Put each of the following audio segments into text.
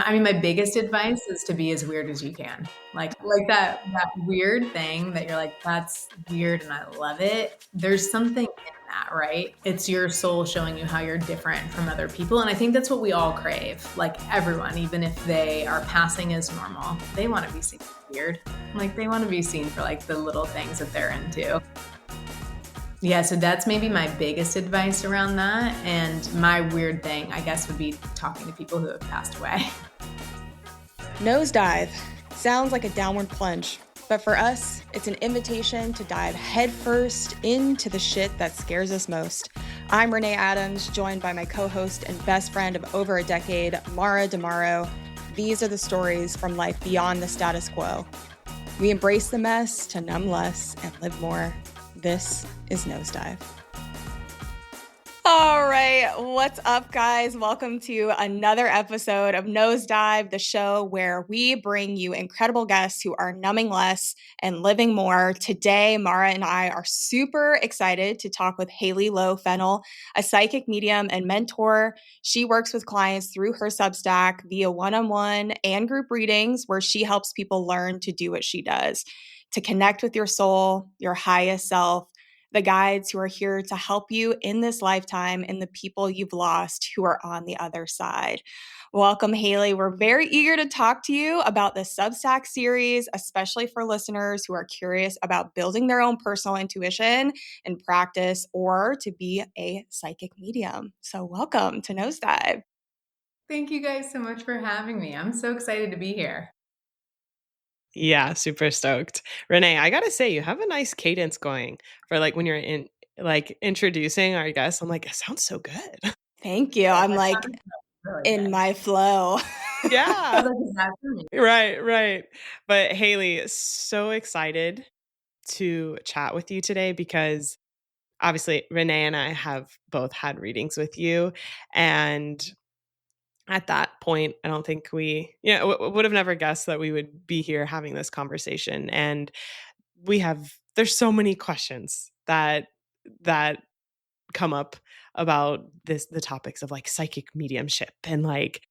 I mean, my biggest advice is to be as weird as you can. Like that weird thing that you're like, that's weird and I love it. There's something in that, right? It's your soul showing you how you're different from other people. And I think that's what we all crave. Like everyone, even if they are passing as normal, they want to be seen as weird. Like they want to be seen for like the little things that they're into. Yeah, so that's maybe my biggest advice around that. And my weird thing, I guess, would be talking to people who have passed away. Nosedive sounds like a downward plunge, but for us, it's an invitation to dive headfirst into the shit that scares us most. I'm Renée Adams, joined by my co-host and best friend of over a decade, Mara DeMauro. These are the stories from life beyond the status quo. We embrace the mess to numb less and live more. This is Nosedive. All right, what's up, guys? Welcome to another episode of Nosedive, the show where we bring you incredible guests who are numbing less and living more. Today, Mara and I are super excited to talk with Hailey Lowe Fennell, a psychic medium and mentor. She works with clients through her Substack via one-on-one and group readings, where she helps people learn to do what she does, to connect with your soul, your highest self, the guides who are here to help you in this lifetime and the people you've lost who are on the other side. Welcome, Hailey. We're very eager to talk to you about the Substack series, especially for listeners who are curious about building their own personal intuition and practice or to be a psychic medium. So welcome to Nosedive. Thank you guys so much for having me. I'm so excited to be here. Yeah, super stoked. Renée, I gotta say, you have a nice cadence going for like when you're introducing our guests. I'm like, it sounds so good. Thank you. I'm like in my flow. Yeah. Right. But Hailey, so excited to chat with you today because obviously Renée and I have both had readings with you. And at that point, I don't think we would have never guessed that we would be here having this conversation. And there's so many questions that come up about the topics of like psychic mediumship and like,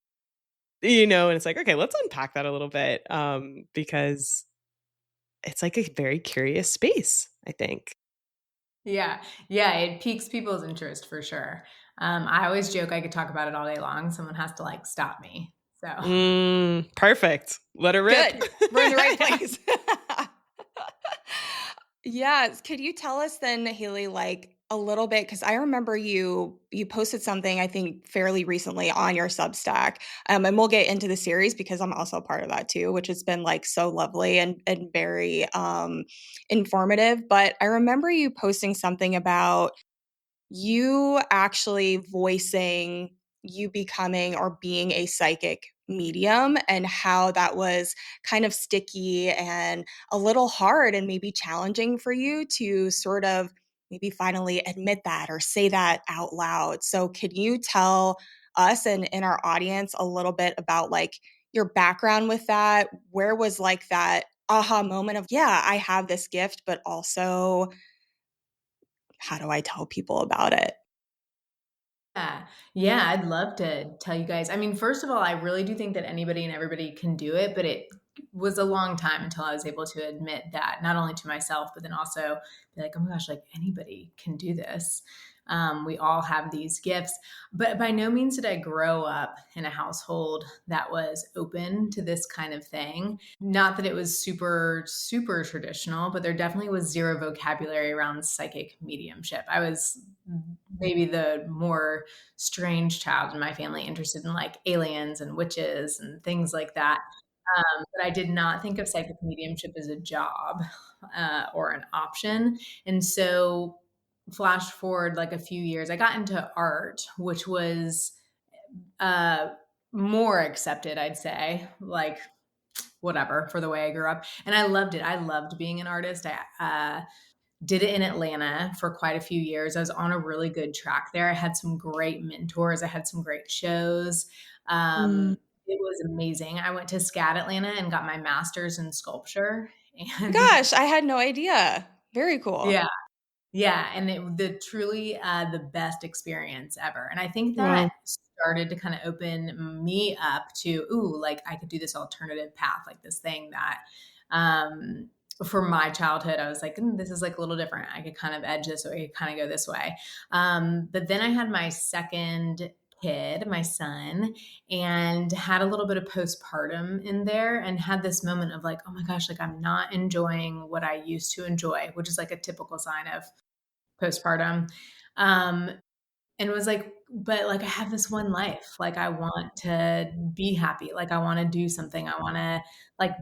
and it's like, okay, let's unpack that a little bit, because it's like a very curious space, I think. Yeah, it piques people's interest for sure. I always joke I could talk about it all day long. Someone has to like stop me. So perfect. Let her rip. Good. We're in the right place. Yeah. Could you tell us then, Hailey, like a little bit? Because I remember you posted something, I think, fairly recently on your Substack. And we'll get into the series because I'm also a part of that too, which has been like so lovely and very informative. But I remember you posting something about you actually voicing you becoming or being a psychic medium and how that was kind of sticky and a little hard and maybe challenging for you to sort of maybe finally admit that or say that out loud. So could you tell us and in our audience a little bit about like your background with that? Where was like that aha moment of, yeah, I have this gift, but also how do I tell people about it? Yeah, I'd love to tell you guys. I mean, first of all, I really do think that anybody and everybody can do it, but it was a long time until I was able to admit that, not only to myself, but then also be like, oh my gosh, like anybody can do this. We all have these gifts, but by no means did I grow up in a household that was open to this kind of thing. Not that it was super, super traditional, but there definitely was zero vocabulary around psychic mediumship. I was maybe the more strange child in my family, interested in like aliens and witches and things like that. But I did not think of psychic mediumship as a job or an option. And so flash forward like a few years, I got into art, which was more accepted, I'd say, like whatever, for the way I grew up. And I loved it. I loved being an artist. I did it in Atlanta for quite a few years. I was on a really good track there. I had some great mentors. I had some great shows. It was amazing. I went to SCAD Atlanta and got my master's in sculpture. And Gosh, I had no idea. Very cool. Yeah. And the truly the best experience ever. And I think that Wow. started to kind of open me up to, ooh, like I could do this alternative path, like this thing that, for my childhood, I was like, this is like a little different. I could kind of edge this way, kind of go this way. But then I had my second kid, my son, and had a little bit of postpartum in there and had this moment of like, oh my gosh, like I'm not enjoying what I used to enjoy, which is like a typical sign of postpartum. Um, and was like, but like I have this one life. Like I want to be happy. Like I want to do something. I want to like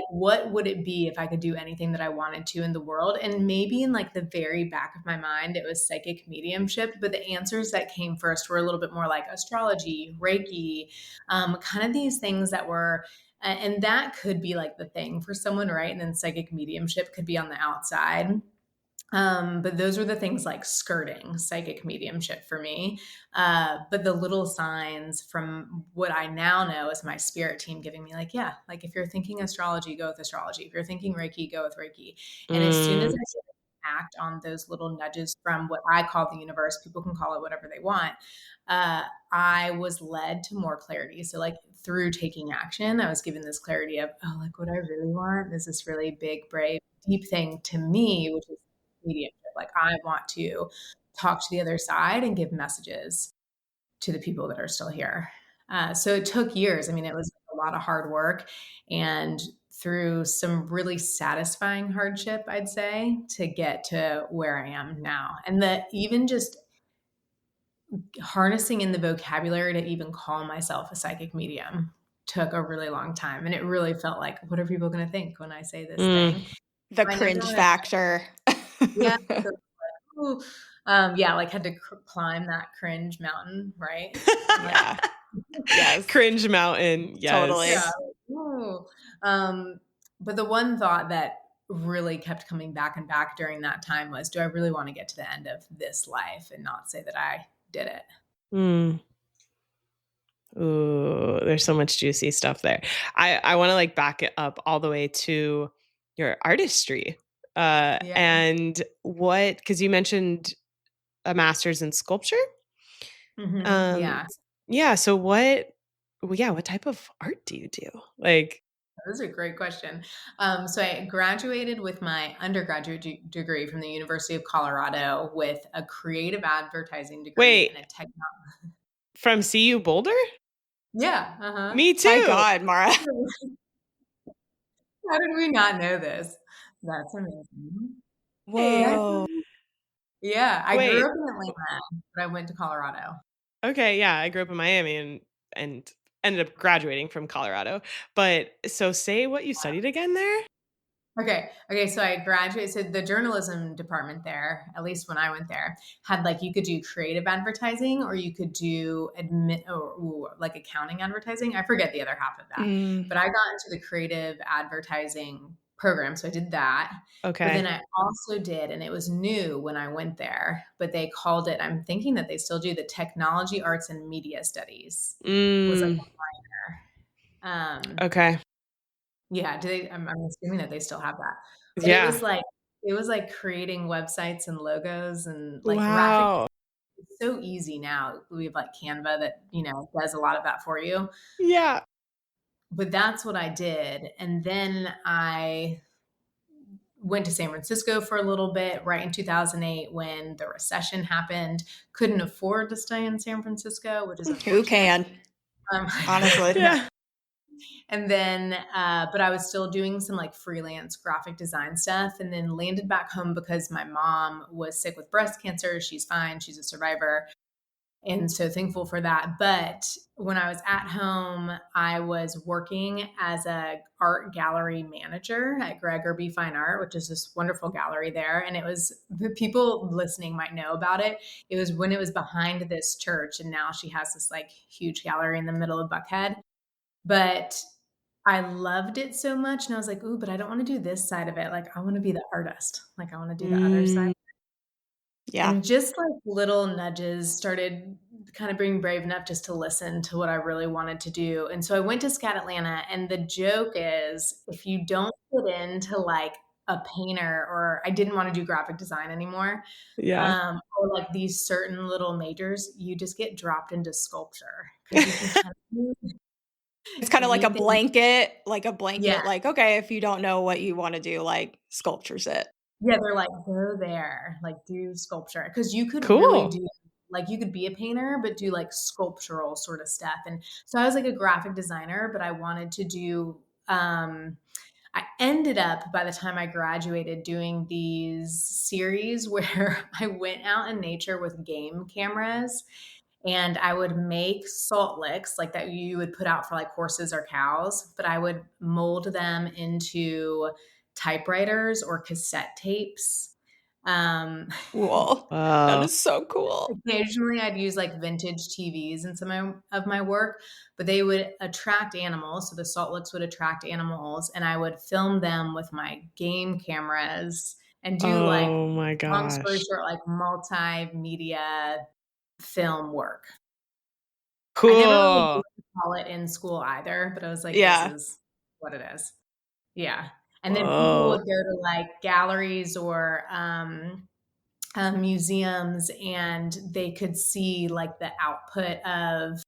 what would it be if I could do anything that I wanted to in the world? And maybe in like the very back of my mind, it was psychic mediumship, but the answers that came first were a little bit more like astrology, Reiki, kind of these things that were, and that could be like the thing for someone, right? And then psychic mediumship could be on the outside. But those were the things like skirting psychic mediumship for me. But the little signs from what I now know is my spirit team giving me like, yeah, like if you're thinking astrology, go with astrology. If you're thinking Reiki, go with Reiki. And as soon as I started to act on those little nudges from what I call the universe, people can call it whatever they want. I was led to more clarity. So like through taking action, I was given this clarity of, oh, like what I really want is this really big, brave, deep thing to me, which is mediumship. Like I want to talk to the other side and give messages to the people that are still here. So it took years. I mean, it was a lot of hard work and through some really satisfying hardship, I'd say, to get to where I am now. And that even just harnessing in the vocabulary to even call myself a psychic medium took a really long time. And it really felt like, what are people going to think when I say this thing? The I never cringe wanted, factor. yeah. Ooh, yeah, like had to climb that cringe mountain, right? Like, Yeah. Yes. Cringe mountain. Yes. Totally. yeah. Ooh. But the one thought that really kept coming back and back during that time was, do I really want to get to the end of this life and not say that I did it? Ooh, there's so much juicy stuff there. I want to like back it up all the way to your artistry. Yeah. And what, because you mentioned a master's in sculpture. Yeah. Yeah. So what, well, yeah, what type of art do you do? Like, That's a great question. So I graduated with my undergraduate degree from the University of Colorado with a creative advertising degree wait, and a technology. from CU Boulder? Yeah. Uh-huh. Me too. My God, Mara. How did we not know this? That's amazing. Whoa. Yeah, I Wait. grew up in Atlanta, but I went to Colorado. Okay, yeah, I grew up in Miami and ended up graduating from Colorado. But so say what you studied again there? Okay. So I graduated. So the journalism department there, at least when I went there, had like you could do creative advertising or you could do like accounting advertising. I forget the other half of that, but I got into the creative advertising program, so I did that. Okay. But then I also did, and it was new when I went there, but they called it. I'm thinking that they still do the technology, arts, and media studies. Was like a minor. Okay. Yeah, do they? I'm assuming that they still have that. But Yeah. it was like creating websites and logos and like graphic. Wow. It's so easy now. We have like Canva that, does a lot of that for you. Yeah. But that's what I did. And then I went to San Francisco for a little bit right in 2008 when the recession happened. Couldn't afford to stay in San Francisco, which is Who can? Honestly. Yeah. And then, but I was still doing some like freelance graphic design stuff and then landed back home because my mom was sick with breast cancer. She's fine. She's a survivor. And so thankful for that. But when I was at home, I was working as a art gallery manager at Gregor B. Fine Art, which is this wonderful gallery there. And it was, the people listening might know about it. It was when it was behind this church. And now she has this like huge gallery in the middle of Buckhead. But I loved it so much. And I was like, ooh, but I don't want to do this side of it. Like, I want to be the artist. Like, I want to do the other side. Yeah. And just like little nudges started kind of being brave enough just to listen to what I really wanted to do. And so I went to SCAD Atlanta. And the joke is, if you don't fit into like a painter, or I didn't want to do graphic design anymore, Yeah. or like these certain little majors, you just get dropped into sculpture because you can kind of It's kinda like a anything. blanket, Yeah. like, okay, if you don't know what you wanna do, like, sculpture's it. Yeah, they're like, "Go there, like, do sculpture," because you could really Cool. do like, you could be a painter, but do, like, sculptural sort of stuff, and so I was, like, a graphic designer, but I wanted to do, I ended up, by the time I graduated, doing these series where I went out in nature with game cameras, and I would make salt licks like that you would put out for like horses or cows, but I would mold them into typewriters or cassette tapes. Um, Cool. That Wow. is so cool. Occasionally, I'd use like vintage TVs in of my work, but they would attract animals. So the salt licks would attract animals, and I would film them with my game cameras and do like, Oh my long story gosh. short, like multimedia film work. I never really knew Cool. what to call it in school either, but I was like, "This Yeah. is what it is." Yeah, and then people would Whoa. go to, like, galleries or, museums, and they could see, like, the output of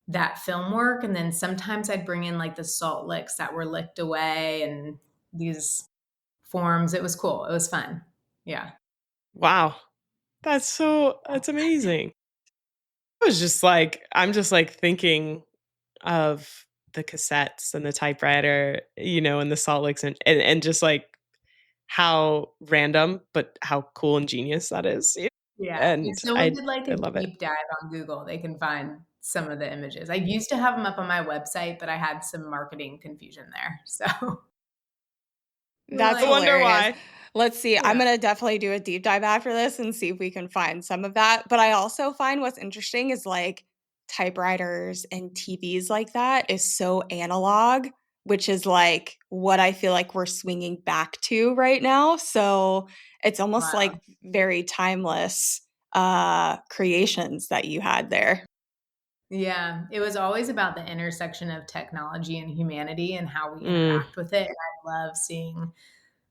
that film work, and then sometimes I'd bring in, like, the salt licks that were licked away and these forms. It was cool. It was fun. Yeah. Wow. That's amazing. I'm just like thinking of the cassettes and the typewriter, and the salt licks and just like how random, but how cool and genius that is. Yeah, if And someone I did, like, I a love it. deep dive on Google, they can find some of the images. I used to have them up on my website, but I had some marketing confusion there, so we're That's I like, wonder hilarious. why. Let's see, I'm yeah, gonna definitely do a deep dive after this and see if we can find some of that, but I also find what's interesting is, like, typewriters and TVs like that is so analog, which is, like, what I feel like we're swinging back to right now, so it's almost, wow. like, very timeless, creations that you had there. Yeah, it was always about the intersection of technology and humanity and how we Mm, interact with it, and I love seeing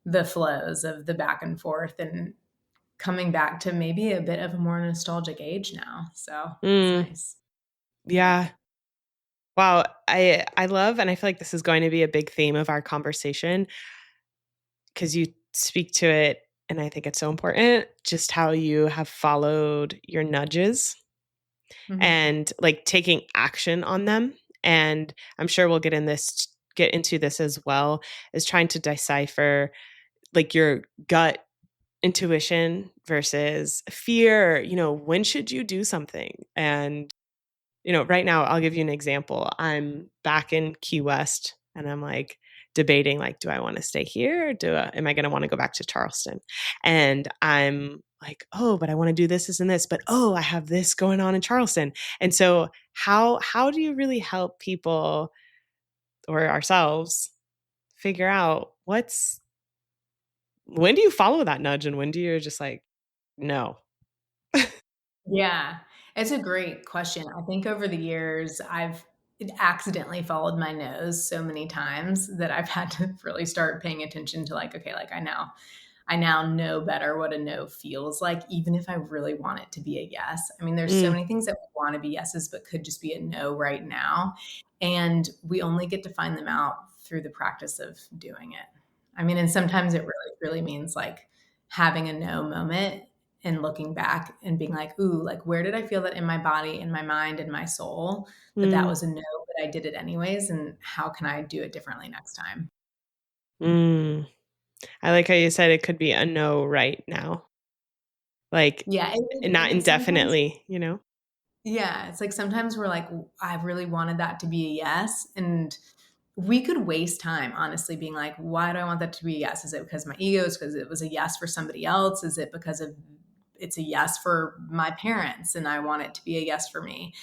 the flows of the back and forth and coming back to maybe a bit of a more nostalgic age now, so it's mm, nice. Yeah. yeah. Wow, I love and I feel like this is going to be a big theme of our conversation because you speak to it, and I think it's so important, just how you have followed your nudges Mhm. and, like, taking action on them, and I'm sure we'll get into this as well, is trying to decipher, like, your gut intuition versus fear, when should you do something? And right now, I'll give you an example. I'm back in Key West and I'm like debating like, do I want to stay here? Or am I going to want to go back to Charleston? And I'm like, oh, but I want to do this and this, but oh, I have this going on in Charleston. And so how do you really help people or ourselves figure out when do you follow that nudge and when do you just like, no? Yeah, it's a great question. I think over the years, I've accidentally followed my nose so many times that I've had to really start paying attention to like, okay, like I now know better what a no feels like, even if I really want it to be a yes. I mean, there's so Mm, many things that want to be yeses, but could just be a no right now. And we only get to find them out through the practice of doing it. I mean, and sometimes it really, really means like having a no moment and looking back and being like, ooh, like where did I feel that in my body, in my mind, in my soul, that that mm, was a no, but I did it anyways. And how can I do it differently next time? mm. I like how you said it could be a no right now. Like, Yeah. not And sometimes indefinitely? yeah, it's like sometimes we're like, I really wanted that to be a yes. And we could waste time, honestly, being like, why do I want that to be a yes? Is it because my ego? Is because it was a yes for somebody else? Is it because of it's a yes for my parents and I want it to be a yes for me?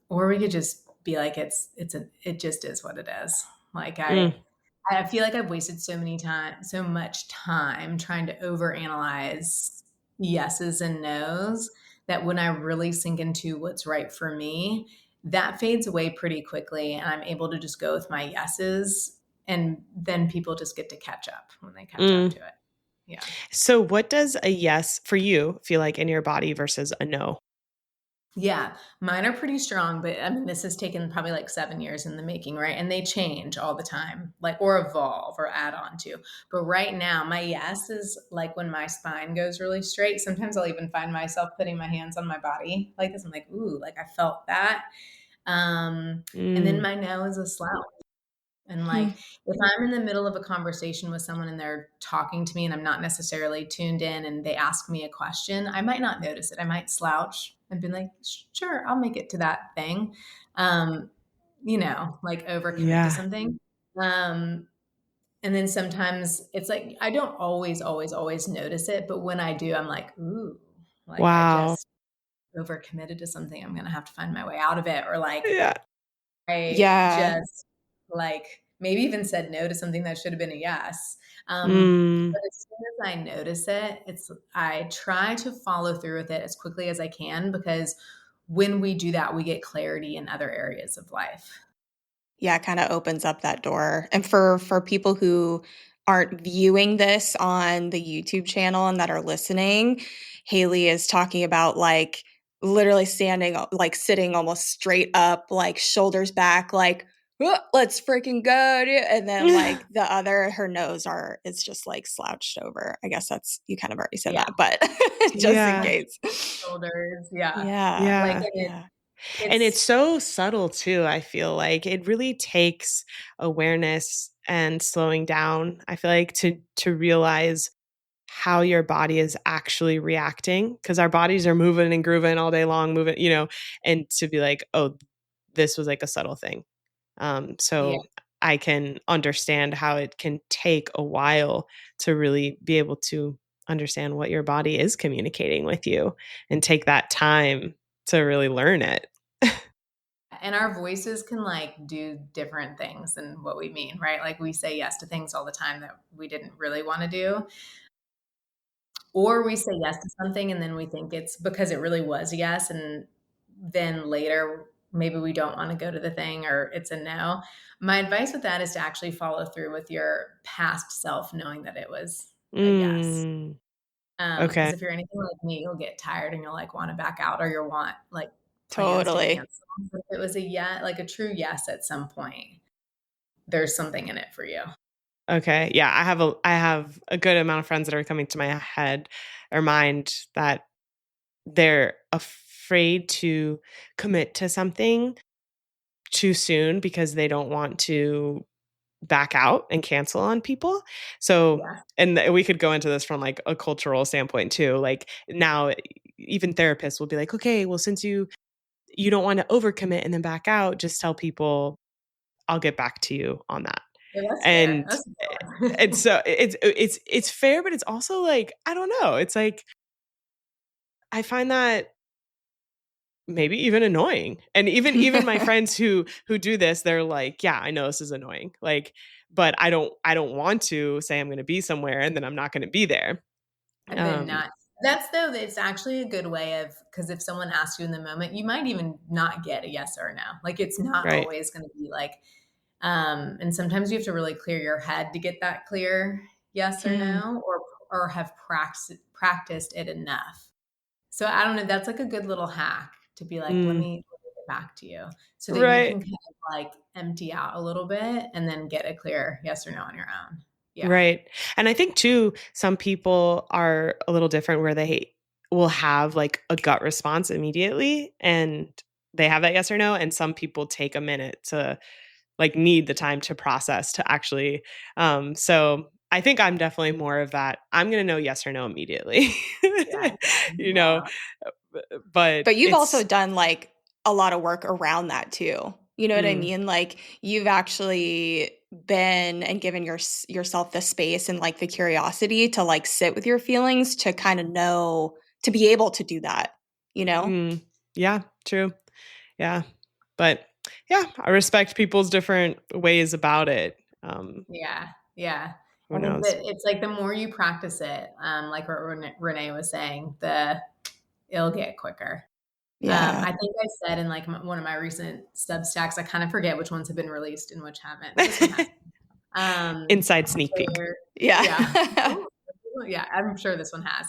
Or we could just be like, it just is what it is. Like Mm, I feel like I've wasted so much time trying to overanalyze yeses and nos that when I really sink into what's right for me, that fades away pretty quickly. And I'm able to just go with my yeses and then people just get to catch up when they catch up to it. Yeah. So what does a yes for you feel like in your body versus a no? Yeah, mine are pretty strong, but I mean, this has taken probably like 7 years in the making, right? And they change all the time, like, or evolve or add on to. But right now, my yes is like when my spine goes really straight. Sometimes I'll even find myself putting my hands on my body like this. I'm like, ooh, like I felt that. And then Mm. my no is a slouch. And Hmm. like, if I'm in the middle of a conversation with someone and they're talking to me and I'm not necessarily tuned in and they ask me a question, I might not notice it. I might slouch and be like, sure, I'll make it to that thing. Um, like overcommit to Yeah. something. And then sometimes it's like, I don't always notice it. But when I do, I'm like, ooh, like I Wow. just overcommitted to something. I'm going to have to find my way out of it. Or like, Yeah. I Yeah. just like maybe even said no to something that should have been a yes. Mm. But as soon as I notice it, I try to follow through with it as quickly as I can, because when we do that, we get clarity in other areas of life. Yeah, kind of opens up that door. And for people who aren't viewing this on the YouTube channel and that are listening, Hailey is talking about like literally standing like sitting almost straight up, like shoulders back, like let's freaking go, dude." And then like the other her nose are is just like slouched over. I guess that's you kind of already said Yeah. that, but just in Yeah. case. Shoulders. Yeah. Yeah. Like, Yeah. and Yeah. And it's it's, so subtle too, I feel like. It really takes awareness and slowing down, I feel like, to realize how your body is actually reacting, because our bodies are moving and grooving all day long, moving, and to be like, "Oh, this was like a subtle thing." yeah. So I can understand how it can take a while to really be able to understand what your body is communicating with you and take that time to really learn it. And our voices can like do different things than what we mean, right? Like we say yes to things all the time that we didn't really want to do. Or we say yes to something and then we think it's because it really was a yes. And then later, maybe we don't want to go to the thing or it's a no. My advice with that is to actually follow through with your past self, knowing that it was a yes. Mm, okay. Because if you're anything like me, you'll get tired and you'll like want to back out or you'll want like plans to Totally. cancel. But if it was a yes, like a true yes at some point, there's something in it for you. Okay. Yeah, I have a good amount of friends that are coming to my head or mind that they're afraid to commit to something too soon because they don't want to back out and cancel on people. So, Yeah. and we could go into this from like a cultural standpoint too. Like now even therapists will be like, "Okay, well since you don't want to overcommit and then back out, just tell people I'll get back to you on that." Yeah, that's fair. And That's a and good one. so it's fair, but it's also like, I don't know. It's like I find that maybe even annoying. And even my friends who do this, they're like, "Yeah, I know this is annoying." Like, but I don't want to say I'm going to be somewhere and then I'm not going to be there. And then Um, not. That's though, it's actually a good way of, because if someone asks you in the moment, you might even not get a yes or a no. Like it's not right. always going to be like, and sometimes you have to really clear your head to get that clear yes or Hmm. no, or have practiced it enough. So I don't know. That's like a good little hack to be like, let Mm, me get back to you so that you right. can kind of like empty out a little bit and then get a clear yes or no on your own. Yeah. Right. And I think too, some people are a little different where they will have like a gut response immediately and they have that yes or no. And some people take a minute to like need the time to process to actually. So I think I'm definitely more of that. I'm going to know yes or no immediately, Yeah. you know, Yeah. but But you've also it's, done like a lot of work around that too. You know what I mm, mean? Like you've actually been and given yourself the space and like the curiosity to like sit with your feelings to kind of know to be able to do that, you know? mm, yeah, true. Yeah. But yeah, I respect people's different ways about it. Yeah, yeah. Who I think knows? that it's like the more you practice it, like what Renee was saying, it'll get quicker. Yeah. I think I said in like one of my recent Substacks, I kind of forget which ones have been released and which haven't. This one has. Inside sneak peek. Yeah. Yeah. Yeah, I'm sure this one has.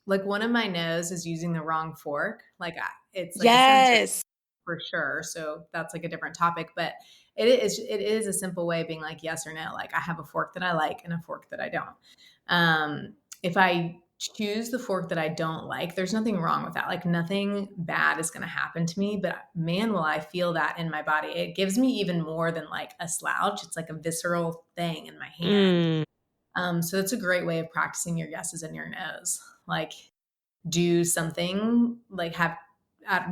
Like one of my no's is using the wrong fork. Like it's like a sensory Yes. for sure. So that's like a different topic, but it is a simple way of being like yes or no. Like I have a fork that I like and a fork that I don't. If I choose the fork that I don't like, there's nothing wrong with that. Like nothing bad is going to happen to me, but man, will I feel that in my body. It gives me even more than like a slouch. It's like a visceral thing in my hand. So it's a great way of practicing your yeses and your nos. Like do something like have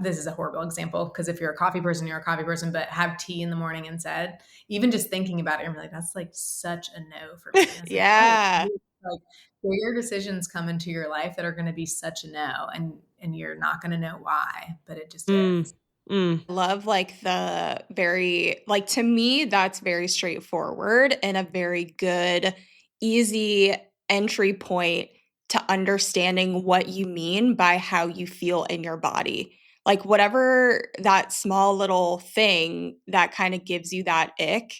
this is a horrible example because if you're a coffee person, you're a coffee person, but have tea in the morning instead. Even just thinking about it, I'm like, that's like such a no for me. It's Yeah. like bigger decisions come into your life that are going to be such a no, and you're not going to know why, but it just is. Love like the very like to me that's very straightforward and a very good easy entry point to understanding what you mean by how you feel in your body. Like whatever that small little thing that kind of gives you that ick,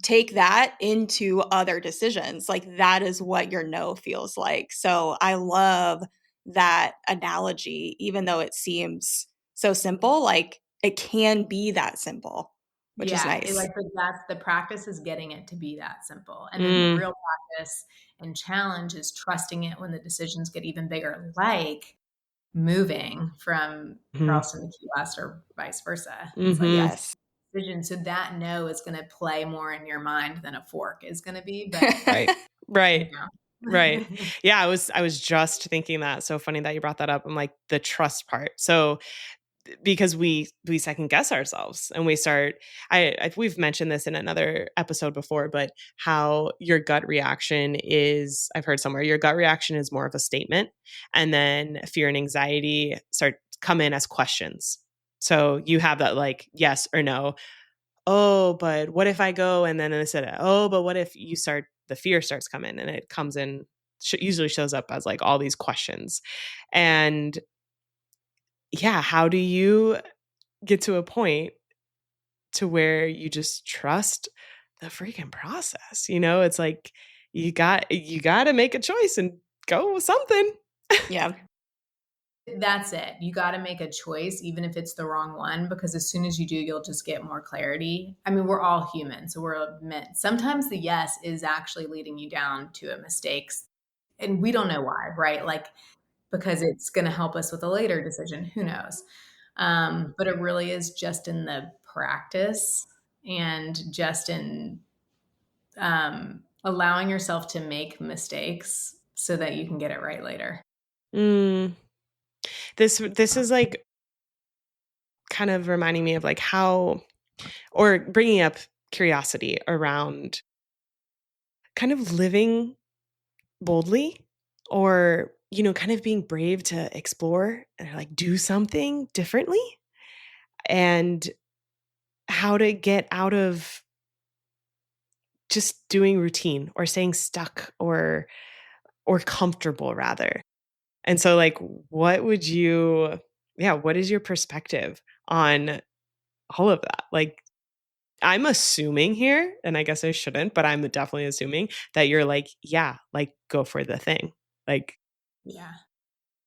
take that into other decisions. Like that is what your no feels like. So I love that analogy, even though it seems so simple, like it can be that simple, which is Yeah, nice. that's the practice is getting it to be that simple. And then the real practice and challenge is trusting it when the decisions get even bigger, like moving from Charleston to Key West or vice versa. It's like it's Yes. a decision. So that no is going to play more in your mind than a fork is going to be. But Right. you know. Right. Yeah, I was just thinking that. So funny that you brought that up. I'm like the trust part. So because we second guess ourselves and we start we've mentioned this in another episode before, but how your gut reaction is, I've heard somewhere, your gut reaction is more of a statement, and then fear and anxiety start come in as questions. So you have that like yes or no. Oh, but what if I go? And then instead, oh, but what if you start, the fear starts coming and it comes in, usually shows up as like all these questions. And yeah, how do you get to a point to where you just trust the freaking process? You know, it's like you got to make a choice and go with something. Yeah. That's it. You got to make a choice, even if it's the wrong one, because as soon as you do, you'll just get more clarity. I mean, we're all human, so we're meant. Sometimes the yes is actually leading you down to a mistake, and we don't know why, right? Like, because it's going to help us with a later decision. Who knows? But it really is just in the practice and just in allowing yourself to make mistakes so that you can get it right later. Mm. This is like kind of reminding me of like how, or bringing up curiosity around kind of living boldly, or kind of being brave to explore and like do something differently, and how to get out of just doing routine or staying stuck or comfortable rather. And so like what is your perspective on all of that? Like I'm assuming here, and I guess I shouldn't, but I'm definitely assuming that you're like, yeah, like go for the thing. Like, Yeah.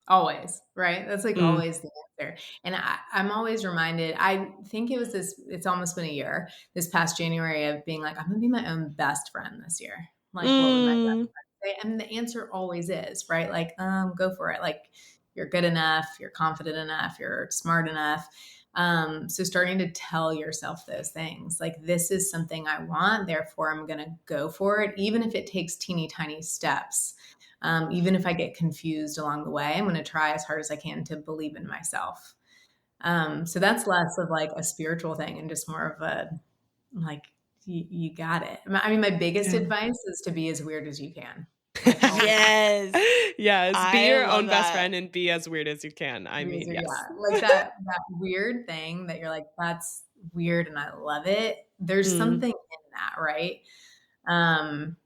Always, right? That's like mm, always the answer. And I'm always reminded, I think it's almost been a year, this past January, of being like, I'm going to be my own best friend this year. Like, what would my mm, best friend say? And the answer always is, right? Like, go for it. Like, you're good enough, you're confident enough, you're smart enough. So starting to tell yourself those things, like, this is something I want, therefore I'm going to go for it, even if it takes teeny tiny steps. Even if I get confused along the way, I'm going to try as hard as I can to believe in myself. So that's less of like a spiritual thing and just more of a like, you got it. I mean, my biggest yeah. advice is to be as weird as you can. Like, always Yes. Yes, be I your love own best that. friend and be as weird as you can. I be as mean, weird. yes. Yeah. Like that weird thing that you're like, that's weird and I love it. There's Mm, something in that, right? Um,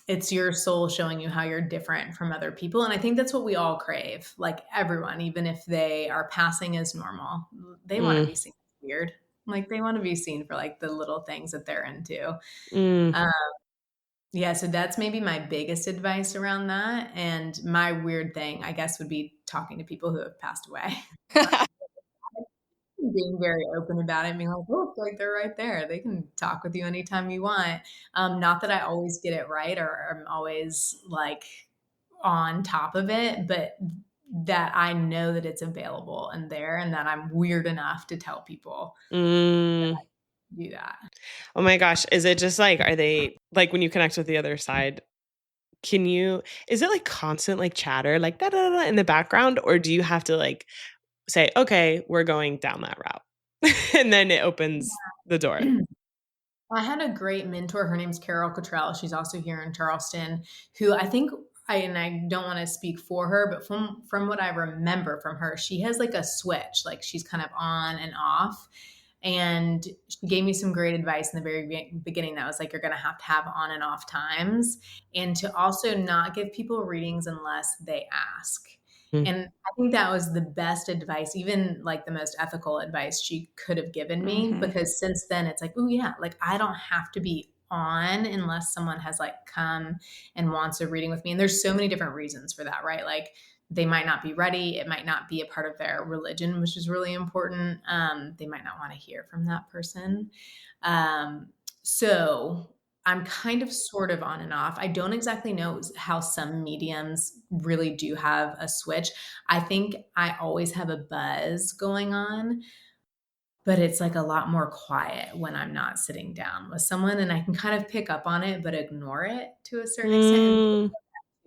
it's your soul showing you how you're different from other people. And I think that's what we all crave. Like everyone, even if they are passing as normal, they want to mm. be seen as weird. Like they want to be seen for like the little things that they're into. Mm. Um, yeah, so that's maybe my biggest advice around that. And my weird thing, I guess, would be talking to people who have passed away. Being very open about it and being like, "Look, like they're right there. They can talk with you anytime you want." Not that I always get it right or I'm always like on top of it, but that I know that it's available and there, and that I'm weird enough to tell people Mm. to do that. Oh my gosh, is it just like are they like when you connect with the other side, can you is it like constant like chatter like da da da in the background or do you have to like say, "Okay, we're going down that route." And then it opens the door. I had a great mentor. Her name's Carol Cottrell. She's also here in Charleston, who I think I don't want to speak for her, but from what I remember from her, she has like a switch, like she's kind of on and off. And she gave me some great advice in the very beginning that was like, you're going to have on and off times, and to also not give people readings unless they ask. Mm. And I think that was the best advice, even like the most ethical advice she could have given me, Mhm. because since then it's like, oh yeah, like I don't have to be on unless someone has like come and wants a reading with me. And there's so many different reasons for that, right? Like they might not be ready. It might not be a part of their religion, which is really important. They might not want to hear from that person. So I'm kind of sort of on and off. I don't exactly know how some mediums really do have a switch. I think I always have a buzz going on, but it's like a lot more quiet when I'm not sitting down with someone, and I can kind of pick up on it but ignore it to a certain extent. And Mm.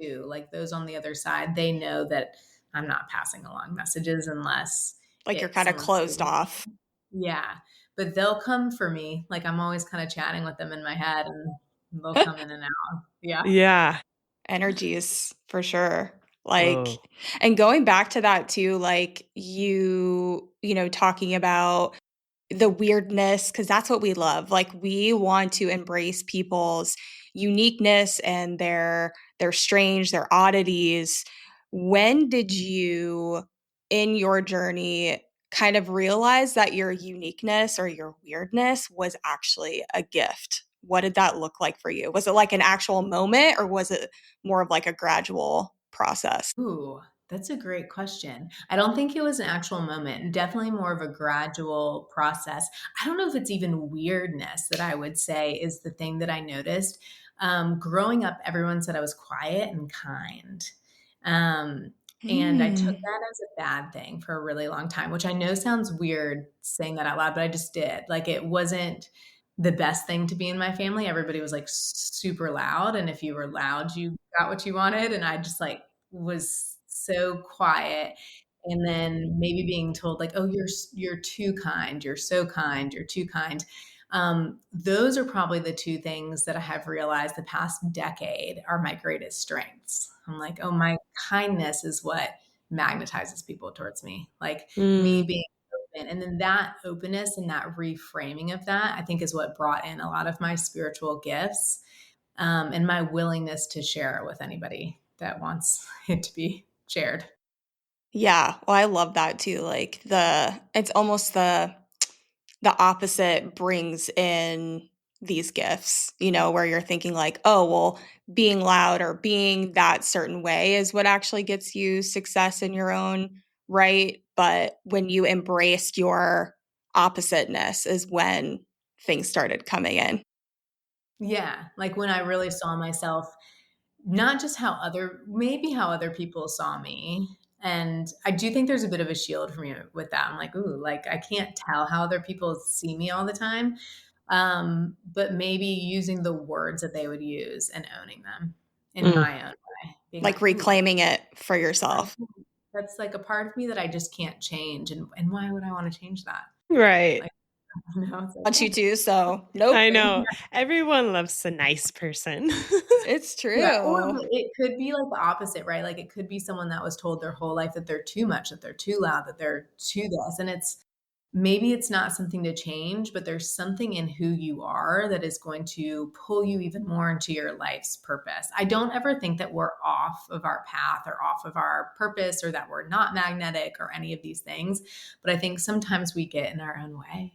too, like those on the other side, they know that I'm not passing along messages unless Like you're kinda someone's closed giving off. me. Yeah, but they'll come for me. Like I'm always kind of chatting with them in my head, and they'll come in and out. Yeah. Yeah. Energies, for sure. Like Oh. and going back to that too, like, talking about the weirdness, because that's what we love. Like, we want to embrace people's uniqueness and their strange, their oddities. When did you, in your journey, kind of realize that your uniqueness or your weirdness was actually a gift? What did that look like for you? Was it like an actual moment or was it more of like a gradual process? Ooh, that's a great question. I don't think it was an actual moment. Definitely more of a gradual process. I don't know if it's even weirdness that I would say is the thing that I noticed. Growing up, everyone said I was quiet and kind. Um, and I took Mm. that as a bad thing for a really long time, which I know sounds weird saying that out loud, but I just did. Like it wasn't the best thing to be in my family. Everybody was like super loud. And if you were loud, you got what you wanted. And I just like was so quiet, and then maybe being told like, "Oh, you're too kind. You're so kind. You're too kind." Those are probably the two things that I have realized the past decade are my greatest strengths. I'm like, "Oh, my kindness is what magnetizes people towards me." Like me Mm. being open, and then that openness and that reframing of that, I think, is what brought in a lot of my spiritual gifts, and my willingness to share it with anybody that wants it to be shared. Yeah, well, I love that too. Like it's almost the opposite brings in these gifts, where you're thinking like, oh, well, being loud or being that certain way is what actually gets you success in your own right. But when you embraced your oppositeness is when things started coming in. Yeah, like when I really saw myself, not just how other people saw me. And I do think there's a bit of a shield for me with that. I'm like, ooh, like I can't tell how other people see me all the time. But maybe using the words that they would use and owning them in Mm. my own way, being Like like, ooh, reclaiming it for I yourself. that's like a part of me that I just can't change. And why would I want to change that? Right. Like, it's like, Want you to, so nope. I know. Everyone loves a nice person. It's yeah, or true. it could be like the opposite, right? Like it could be someone that was told their whole life that they're too much, that they're too loud, that they're too this. And maybe it's not something to change, but there's something in who you are that is going to pull you even more into your life's purpose. I don't ever think that we're off of our path or off of our purpose or that we're not magnetic or any of these things. But I think sometimes we get in our own way.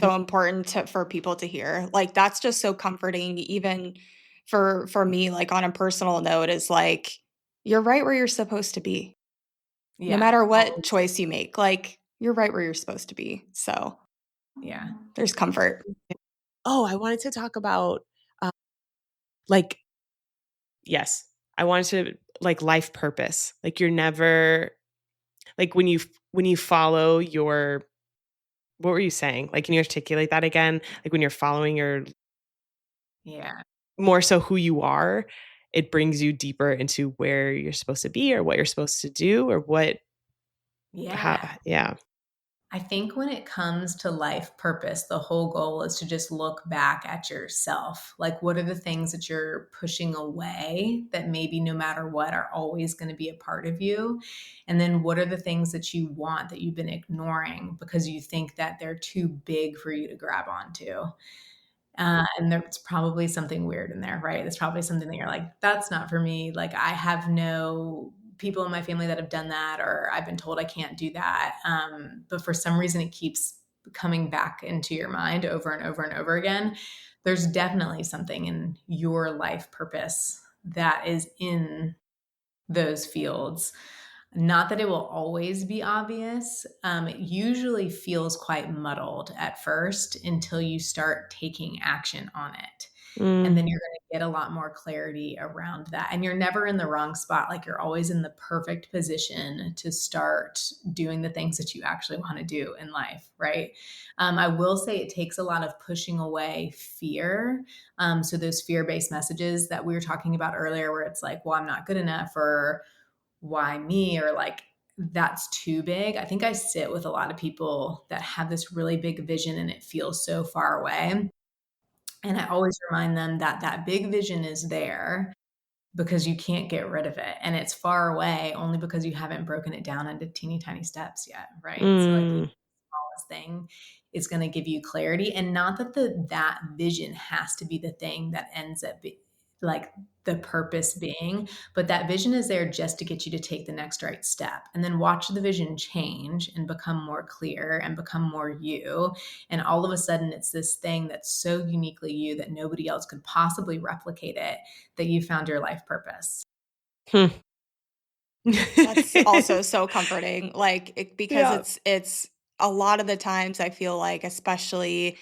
So important for people to hear. Like, that's just so comforting even for me, like, on a personal note is, like, you're right where you're supposed to be. No Yeah, matter what always. choice you make, like, you're right where you're supposed to be. So, Yeah. there's comfort. Oh, I wanted to talk about, like yes, I wanted to like, life purpose. Like, you're never like, when you follow your what were you saying? Like, can you articulate that again? Like, when you're following your Yeah. more so who you are, it brings you deeper into where you're supposed to be or what you're supposed to do or what how Yeah. yeah. I think when it comes to life purpose, the whole goal is to just look back at yourself. Like, what are the things that you're pushing away that maybe no matter what are always going to be a part of you? And then what are the things that you want that you've been ignoring because you think that they're too big for you to grab onto? And there's probably something weird in there, right? There's probably something that you're like, that's not for me. Like, I have no people in my family that have done that, or I've been told I can't do that. But for some reason, it keeps coming back into your mind over and over and over again. There's definitely something in your life purpose that is in those fields. Not that it will always be obvious. It usually feels quite muddled at first until you start taking action on it. And Mm, then you're going to get a lot more clarity around that. And you're never in the wrong spot. Like, you're always in the perfect position to start doing the things that you actually want to do in life, right? I will say it takes a lot of pushing away fear. So those fear-based messages that we were talking about earlier, where it's like, well, I'm not good enough, or why me, or like, that's too big. I think I sit with a lot of people that have this really big vision and it feels so far away. And I always remind them that that big vision is there because you can't get rid of it. And it's far away only because you haven't broken it down into teeny tiny steps yet. Right. So like, mm, smallest thing is going to give you clarity, and not that that vision has to be the thing that ends up like the purpose being, but that vision is there just to get you to take the next right step, and then watch the vision change and become more clear and become more you. And all of a sudden it's this thing that's so uniquely you that nobody else could possibly replicate it, that you found your life purpose. hmm. That's also so comforting, like, because Yeah. it's a lot of the times I feel like, especially,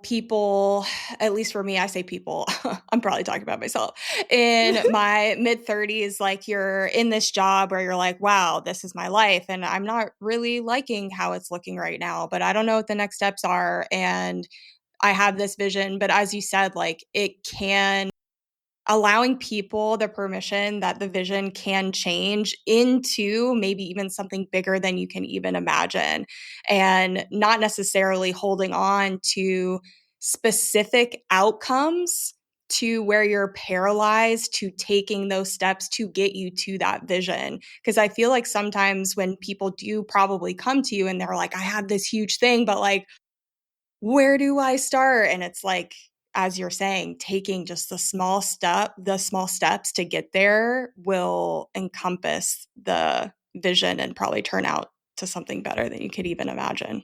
people, at least for me, I say people, I'm probably talking about myself. In my mid-30s, like, you're in this job where you're like, "Wow, this is my life, and I'm not really liking how it's looking right now, but I don't know what the next steps are, and I have this vision." But as you said, like, it can allowing people the permission that the vision can change into maybe even something bigger than you can even imagine, and not necessarily holding on to specific outcomes to where you're paralyzed to taking those steps to get you to that vision. Because I feel like sometimes when people do probably come to you and they're like, I have this huge thing, but like, where do I start? And it's like, as you're saying, taking just the small steps to get there will encompass the vision and probably turn out to something better than you could even imagine.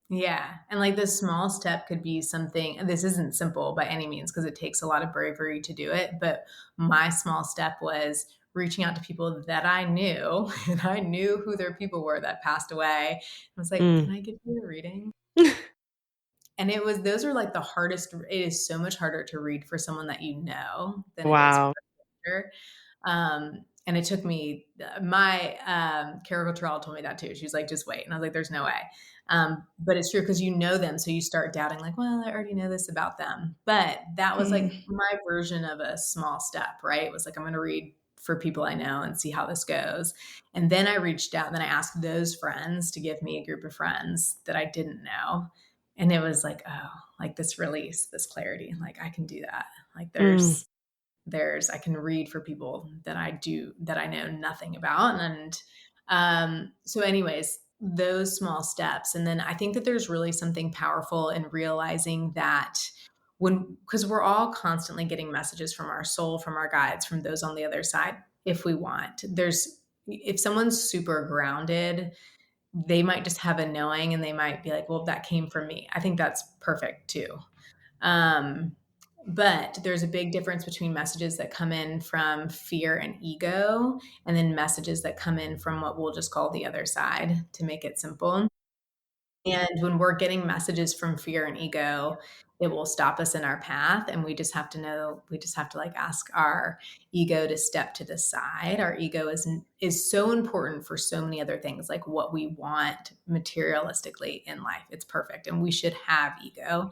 Yeah. And like, this small step could be something, and this isn't simple by any means because it takes a lot of bravery to do it. But my small step was reaching out to people that I knew, and I knew who their people were that passed away. I was like, can Mm. I give you a reading? And those are like the hardest. It is so much harder to read for someone that you know than it is for Wow. a stranger. And it took me, my Carol Terrell told me that too. She was like, just wait. And I was like, there's no way. But it's true because you know them. So you start doubting, like, well, I already know this about them. But that was like Mm, my version of a small step, right? It was like, I'm going to read for people I know and see how this goes. And then I reached out, and then I asked those friends to give me a group of friends that I didn't know. And it was like, oh, like this release, this clarity, like I can do that. Like, Mm. I can read for people that I know nothing about. And so anyways, those small steps. And then I think that there's really something powerful in realizing that because we're all constantly getting messages from our soul, from our guides, from those on the other side, if we want. If someone's super grounded, they might just have a knowing and they might be like, well, that came from me. I think that's perfect too. Um, but there's a big difference between messages that come in from fear and ego, and then messages that come in from what we'll just call the other side to make it simple. And when we're getting messages from fear and ego, it will stop us in our path. And we just have to know, we just have to like ask our ego to step to the side. Our ego is so important for so many other things, like what we want materialistically in life. It's perfect. And we should have ego.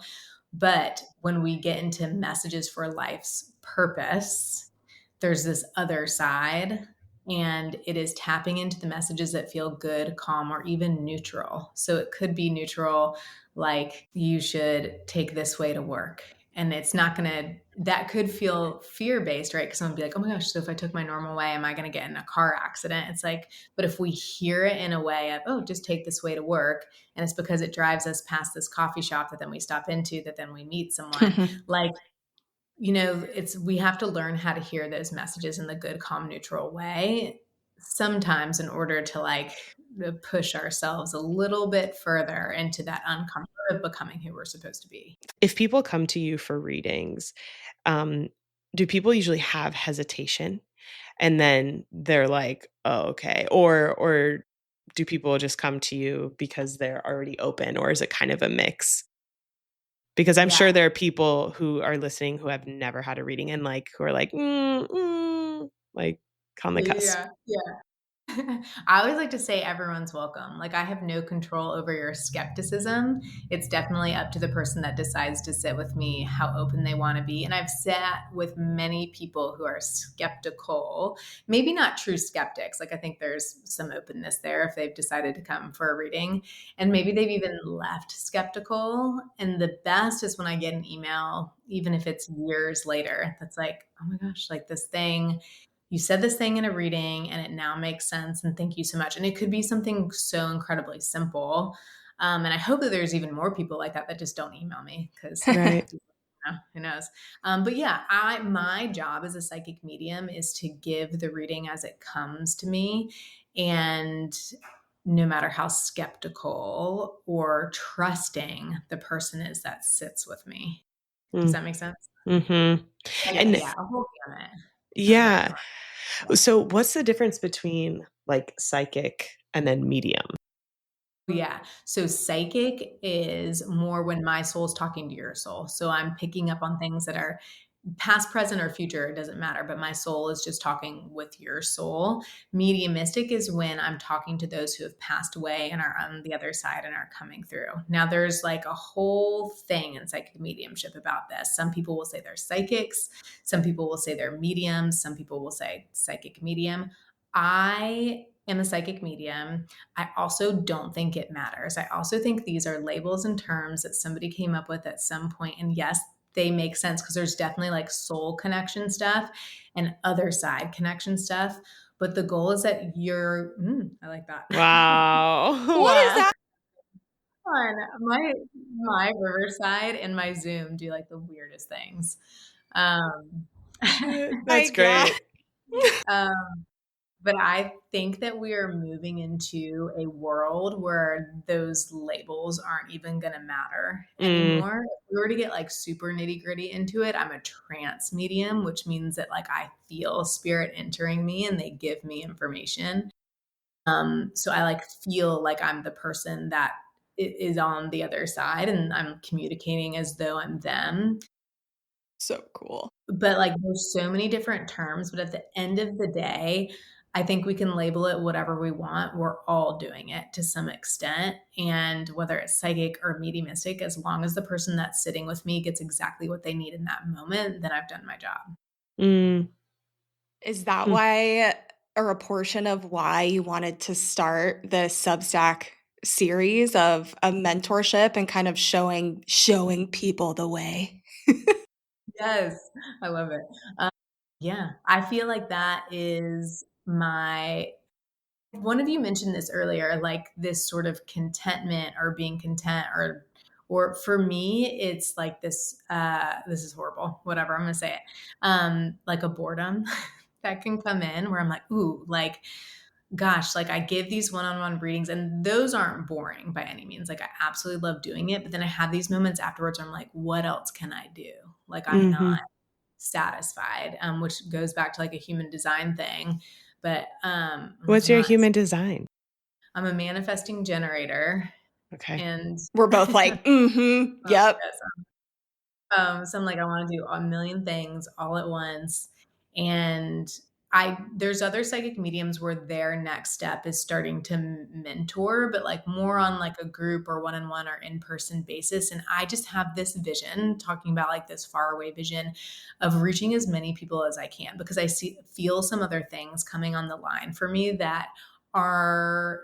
But when we get into messages for life's purpose, there's this other side, and it is tapping into the messages that feel good, calm, or even neutral. So it could be neutral, like you should take this way to work. And it's not going to, that could feel fear based, right? Because someone would be like, oh my gosh, so if I took my normal way, am I going to get in a car accident? It's like, but if we hear it in a way of, oh, just take this way to work, and it's because it drives us past this coffee shop that then we stop into, that then we meet someone, like, we have to learn how to hear those messages in the good, calm, neutral way sometimes in order to like push ourselves a little bit further into that uncomfort of becoming who we're supposed to be. If people come to you for readings, um, do people usually have hesitation? And then they're like, "Oh, okay." Or do people just come to you because they're already open, or is it kind of a mix? Because I'm sure Yeah. there are people who are listening who have never had a reading and, like, who are like, like, on the cusp. Yeah. Yeah. I always like to say everyone's welcome. Like, I have no control over your skepticism. It's definitely up to the person that decides to sit with me, how open they want to be. And I've sat with many people who are skeptical, maybe not true skeptics. Like, I think there's some openness there if they've decided to come for a reading. And maybe they've even left skeptical. And the best is when I get an email, even if it's years later, that's like, oh my gosh, like this thing, you said this thing in a reading and it now makes sense. And thank you so much. And it could be something so incredibly simple. And I hope that there's even more people like that that just don't email me because Right. who knows? But yeah, my job as a psychic medium is to give the reading as it comes to me. And no matter how skeptical or trusting the person is that sits with me. Does Mm, that make sense? mhm. Like, And yeah, a whole gamut of who you yeah. are. So what's the difference between, like, psychic and then medium? Yeah. So psychic is more when my soul's talking to your soul. So I'm picking up on things that are past, present, or future. It doesn't matter, but my soul is just talking with your soul. Mediumistic is when I'm talking to those who have passed away and are on the other side and are coming through. Now, there's like a whole thing in psychic mediumship about this. Some people will say they're psychics. Some people will say they're mediums. Some people will say psychic medium. I am a psychic medium. I also don't think it matters. I also think these are labels and terms that somebody came up with at some point. And yes, they make sense because there's definitely like soul connection stuff and other side connection stuff. But the goal is that I like that. Wow. What is Wow. that? Fun. My Riverside and my Zoom do like the weirdest things. Um, That's My God. great. um, But I think that we are moving into a world where those labels aren't even going to matter Mm, anymore. If we were to get like super nitty gritty into it, I'm a trance medium, which means that like I feel spirit entering me and they give me information. So I like feel like I'm the person that is on the other side and I'm communicating as though I'm them. So cool. But, like, there's so many different terms, but at the end of the day, I think we can label it whatever we want. We're all doing it to some extent, and whether it's psychic or mediumistic, as long as the person that's sitting with me gets exactly what they need in that moment, then I've done my job. mm, Is that hmm. why, or a portion of why you wanted to start the Substack series of a mentorship and kind of showing people the way? Yes, I love it. Um, yeah, I feel like that is my one of you mentioned this earlier, like this sort of contentment or being content or for me, it's like this is horrible, whatever, I'm gonna say it. Like a boredom that can come in where I'm like, ooh, like gosh, like I give these one-on-one readings and those aren't boring by any means. Like I absolutely love doing it. But then I have these moments afterwards where I'm like, what else can I do? Like I'm not Mhm. satisfied, which goes back to like a human design thing. But What's your human design? I'm a manifesting generator Okay. and We're both like, mm-hmm, yep. yes, so I'm like, I want to do a million things all at once. And there's other psychic mediums where their next step is starting to mentor, but like more on like a group or one-on-one or in-person basis. And I just have this vision, talking about like this faraway vision of reaching as many people as I can, because feel some other things coming on the line for me that are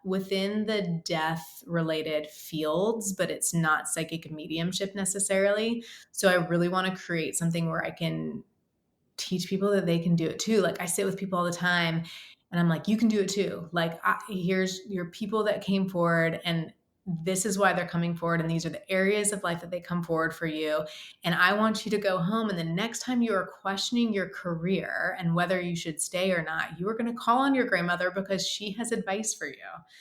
within the death related fields, but it's not psychic mediumship necessarily. So I really want to create something where I can teach people that they can do it too. Like I sit with people all the time and I'm like, you can do it too. Like here's your people that came forward and this is why they're coming forward. And these are the areas of life that they come forward for you. And I want you to go home. And the next time you are questioning your career and whether you should stay or not, you are going to call on your grandmother because she has advice for you,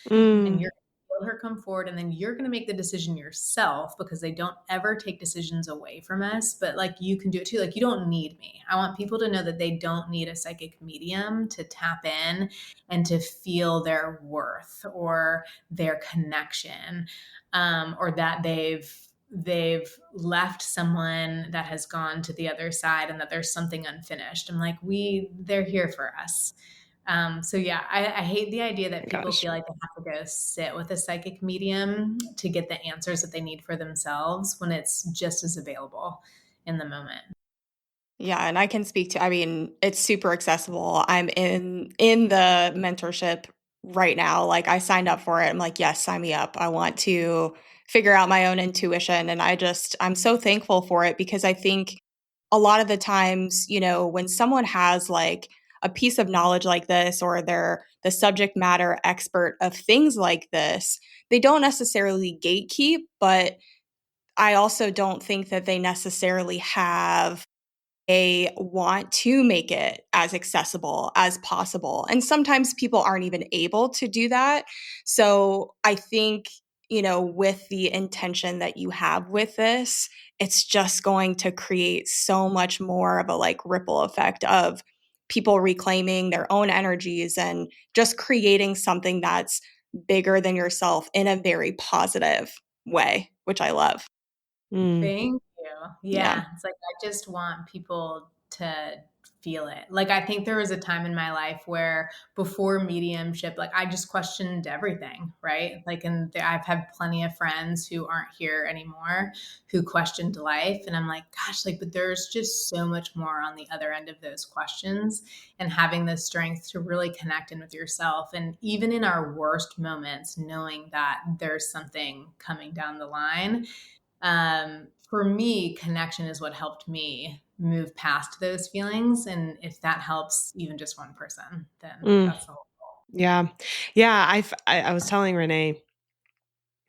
and Mm. you're going to feel her come forward, and then you're going to make the decision yourself, because they don't ever take decisions away from us, but like you can do it too. Like you don't need me. I want people to know that they don't need a psychic medium to tap in and to feel their worth or their connection, or that they've left someone that has gone to the other side and that there's something unfinished. I'm like, they're here for us. So yeah, I hate the idea that people Gosh. feel like they have to go sit with a psychic medium to get the answers that they need for themselves when it's just as available in the moment. Yeah, and I can speak to, I mean, it's super accessible. I'm in the mentorship right now. Like I signed up for it. I'm like, yes, sign me up. I want to figure out my own intuition. And I'm so thankful for it, because I think a lot of the times, when someone has like a piece of knowledge like this, or they're the subject matter expert of things like this, they don't necessarily gatekeep, but I also don't think that they necessarily have a want to make it as accessible as possible. And sometimes people aren't even able to do that. So I think, with the intention that you have with this, it's just going to create so much more of a like ripple effect of people reclaiming their own energies and just creating something that's bigger than yourself in a very positive way, which I love. Mm. Thank you. Yeah. Yeah. It's like I just want people to feel it. Like I think there was a time in my life where before mediumship, like I just questioned everything, right? Like I've had plenty of friends who aren't here anymore who questioned life, and I'm like, gosh, like but there's just so much more on the other end of those questions, and having the strength to really connect in with yourself, and even in our worst moments knowing that there's something coming down the line. For me, connection is what helped me move past those feelings. And if that helps even just one person, then Mm. that's the whole goal. Yeah. Yeah, I was telling Renee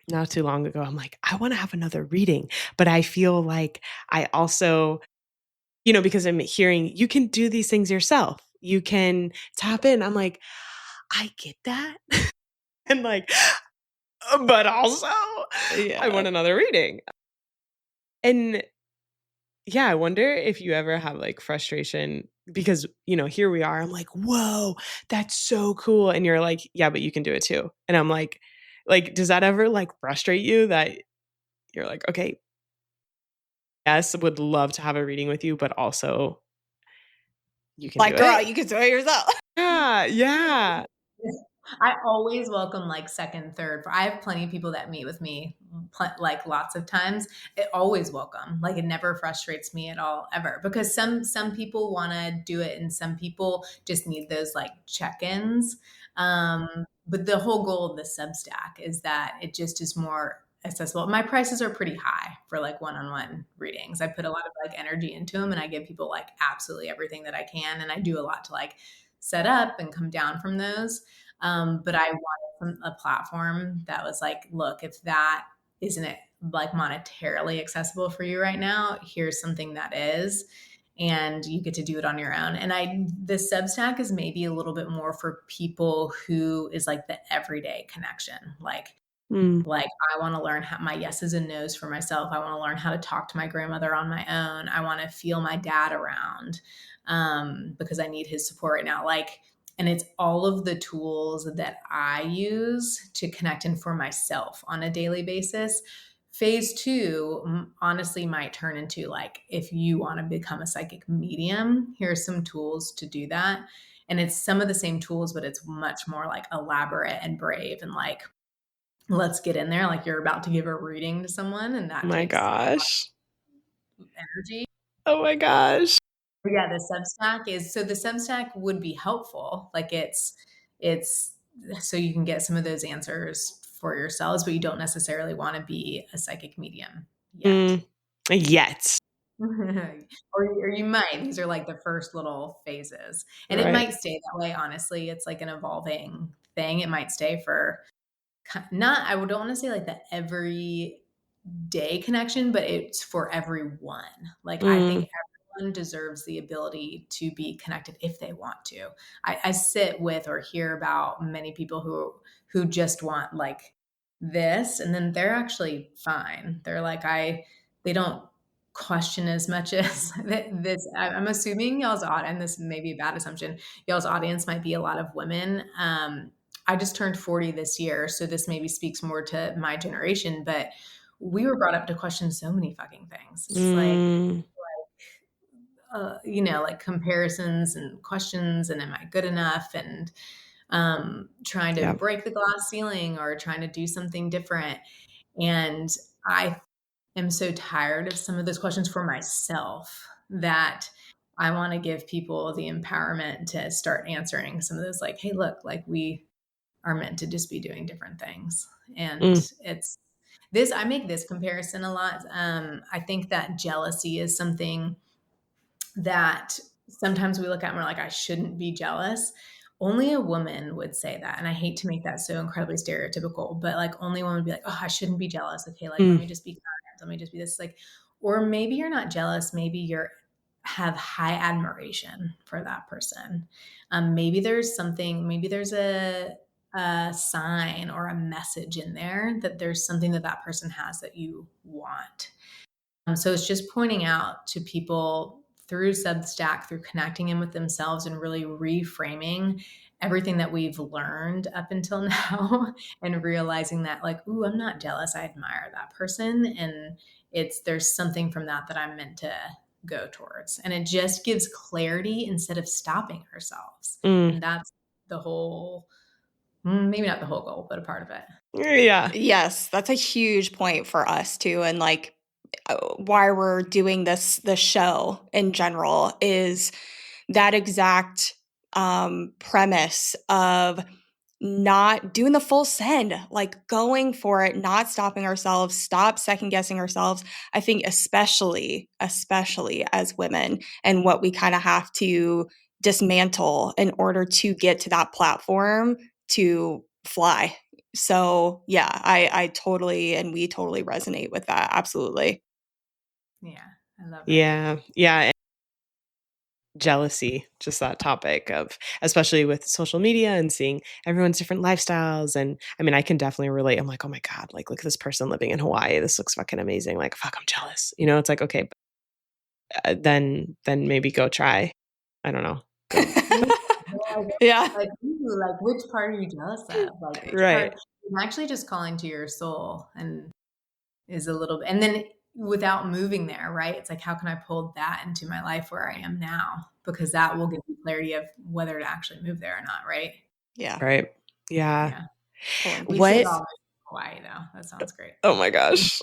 not too long ago, I'm like, "I wanna have another reading," but I feel like I also, because I'm hearing, "You can do these things yourself. You can tap in." I'm like, "I get that." And like, but also, I Yeah. want another reading. And yeah, I wonder if you ever have like frustration because, here we are. I'm like, "Whoa, that's so cool." And you're like, "Yeah, but you can do it too." And I'm like, does that ever like frustrate you that you're like, "Okay, yes, would love to have a reading with you, but also you can do Like, girl, it." you can do it yourself. Yeah, yeah. I always welcome like second, third. I have plenty of people that meet with me like lots of times. It always welcome. Like it never frustrates me at all ever, because some people want to do it and some people just need those like check-ins. But the whole goal of the Substack is that it just is more accessible. My prices are pretty high for like one-on-one readings. I put a lot of like energy into them and I give people like absolutely everything that I can, and I do a lot to like set up and come down from those. But I wanted a platform that was like, look, if that isn't it like monetarily accessible for you right now, here's something that is. and you get to do it on your own. And the Substack is maybe a little bit more for people who is like the everyday connection. Like I want to learn how my yeses and nos for myself. I want to learn how to talk to my grandmother on my own. I want to feel my dad around because I need his support right now. And it's all of the tools that I use to connect in for myself on a daily basis. Phase 2 honestly might turn into like, if you want to become a psychic medium, here's some tools to do that. And it's some of the same tools, but it's much more like elaborate and brave and like, let's get in there. Like you're about to give a reading to someone, and that takes energy. Oh my gosh. But yeah, the Substack would be helpful. Like it's so you can get some of those answers for yourselves, but you don't necessarily want to be a psychic medium yet. Or you might. These are like the first little phases. And it might stay that way, honestly. It's like an evolving thing. It might stay for I don't want to say like the every day connection, but it's for everyone. Like I think everyone deserves the ability to be connected if they want to. I sit with or hear about many people who just want like this, and then they're actually fine. They're like they don't question as much as this. I'm assuming y'all's audience, and this may be a bad assumption, y'all's audience might be a lot of women. I just turned 40 this year, so this maybe speaks more to my generation, but we were brought up to question so many fucking things. Just like comparisons and questions, and am I good enough? And trying to break the glass ceiling or trying to do something different. And I am so tired of some of those questions for myself that I want to give people the empowerment to start answering some of those, like, hey, look, like we are meant to just be doing different things. And it's this, I make this comparison a lot. I think that jealousy is something that sometimes we look at and we're like, I shouldn't be jealous. Only a woman would say that. And I hate to make that so incredibly stereotypical, but like only a woman would be like, oh, I shouldn't be jealous. Okay. Like, let me just be kind. Let me just be this, like, or maybe you're not jealous. Maybe you're have high admiration for that person. Maybe there's a sign or a message in there that there's something that person has that you want. So it's just pointing out to people through Substack, through connecting in with themselves and really reframing everything that we've learned up until now and realizing that like, ooh, I'm not jealous. I admire that person. And there's something from that I'm meant to go towards. And it just gives clarity instead of stopping ourselves. And that's the whole, maybe not the whole goal, but a part of it. Yeah. Yes, that's a huge point for us too. And like why we're doing this show in general is that exact premise of not doing the full send, like going for it, not stopping ourselves, stop second guessing ourselves. I think especially as women and what we kind of have to dismantle in order to get to that platform to fly. So yeah, I totally, and we totally resonate with that. Absolutely. Yeah. I love it. Yeah. Yeah. Jealousy, just that topic of, especially with social media and seeing everyone's different lifestyles. And I mean, I can definitely relate. I'm like, oh my God, like look at this person living in Hawaii. This looks fucking amazing. Like, fuck, I'm jealous. You know, it's like, okay, then maybe go try. I don't know. Yeah. Like, ooh, like which part are you jealous of? Like, right. I'm actually just calling to your soul and is a little bit, and then without moving there, right? It's like, how can I pull that into my life where I am now? Because that will give you clarity of whether to actually move there or not, right? Yeah. Right. Yeah. We should all move to Hawaii, though. That sounds great. Oh my gosh.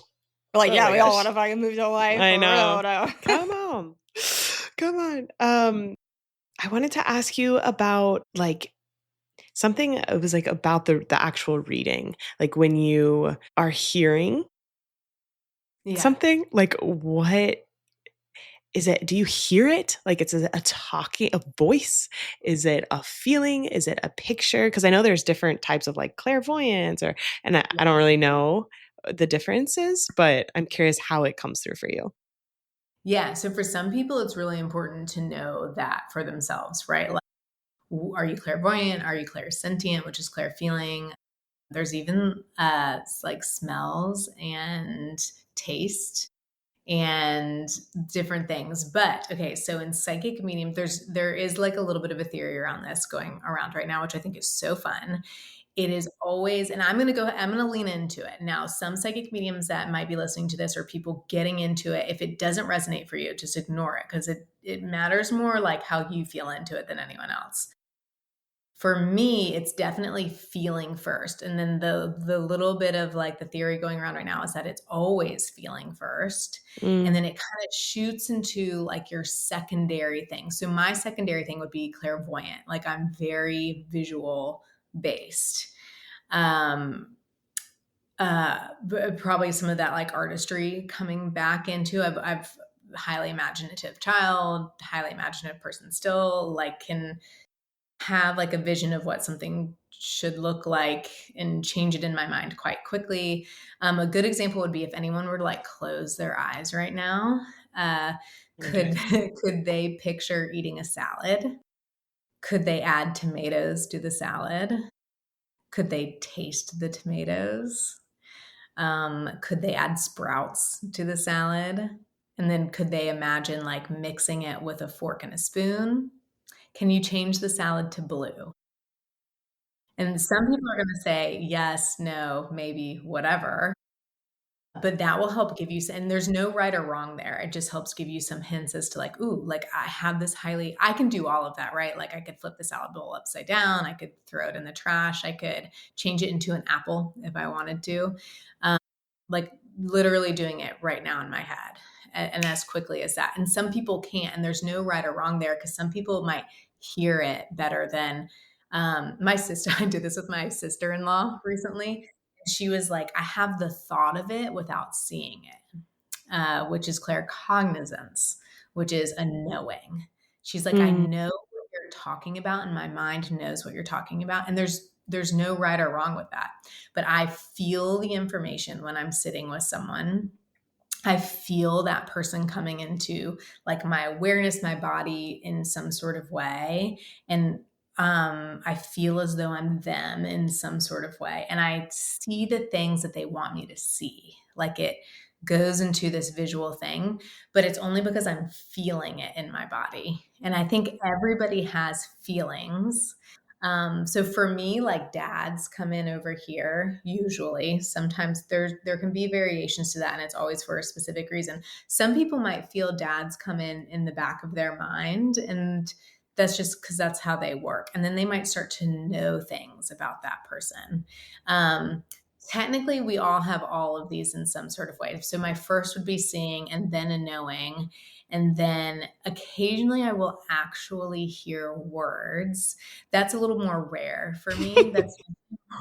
Like, we all want to fucking move to Hawaii. I know. Come on. Come on. I wanted to ask you about like something. It was like about the actual reading, like when you are hearing something, like what is it? Do you hear it? Like it's a voice? Is it a feeling? Is it a picture? Because I know there's different types of like clairvoyance and I don't really know the differences, but I'm curious how it comes through for you. Yeah. So for some people, it's really important to know that for themselves, right? Like, are you clairvoyant? Are you clairsentient, which is clair feeling? There's even like smells and taste and different things. But okay, so in psychic medium, there is like a little bit of a theory around this going around right now, which I think is so fun. It is always, and I'm gonna lean into it. Now, some psychic mediums that might be listening to this or people getting into it, if it doesn't resonate for you, just ignore it because it matters more like how you feel into it than anyone else. For me, it's definitely feeling first. And then the little bit of like the theory going around right now is that it's always feeling first. And then it kind of shoots into like your secondary thing. So my secondary thing would be clairvoyant. Like I'm very visual based. Probably some of that like artistry coming back into. I've highly imaginative child, highly imaginative person still, like can have like a vision of what something should look like and change it in my mind quite quickly. A good example would be if anyone were to like close their eyes right now, could could they picture eating a salad? Could they add tomatoes to the salad? Could they taste the tomatoes? Could they add sprouts to the salad? And then could they imagine like mixing it with a fork and a spoon? Can you change the salad to blue? And some people are gonna say yes, no, maybe, whatever, but that will help give you and there's no right or wrong there. It just helps give you some hints as to like, "Ooh, like, I have this highly" I can do all of that, right? Like, I could flip the salad bowl upside down, I could throw it in the trash, I could change it into an apple if I wanted to. Like, literally doing it right now in my head and as quickly as that. And some people can't, and there's no right or wrong there because some people might hear it better than my sister. I did this with my sister-in-law recently. She was like, I have the thought of it without seeing it, which is claircognizance, which is a knowing. She's like, I know what you're talking about, and my mind knows what you're talking about. And there's no right or wrong with that. But I feel the information when I'm sitting with someone. I feel that person coming into like my awareness, my body in some sort of way. And I feel as though I'm them in some sort of way. And I see the things that they want me to see. Like it goes into this visual thing, but it's only because I'm feeling it in my body. And I think everybody has feelings. So for me, like dads come in over here, usually. Sometimes there can be variations to that, and it's always for a specific reason. Some people might feel dads come in the back of their mind, and that's just because that's how they work. And then they might start to know things about that person. Um, Technically, we all have all of these in some sort of way. So my first would be seeing, and then a knowing, and then occasionally I will actually hear words. That's a little more rare for me. That's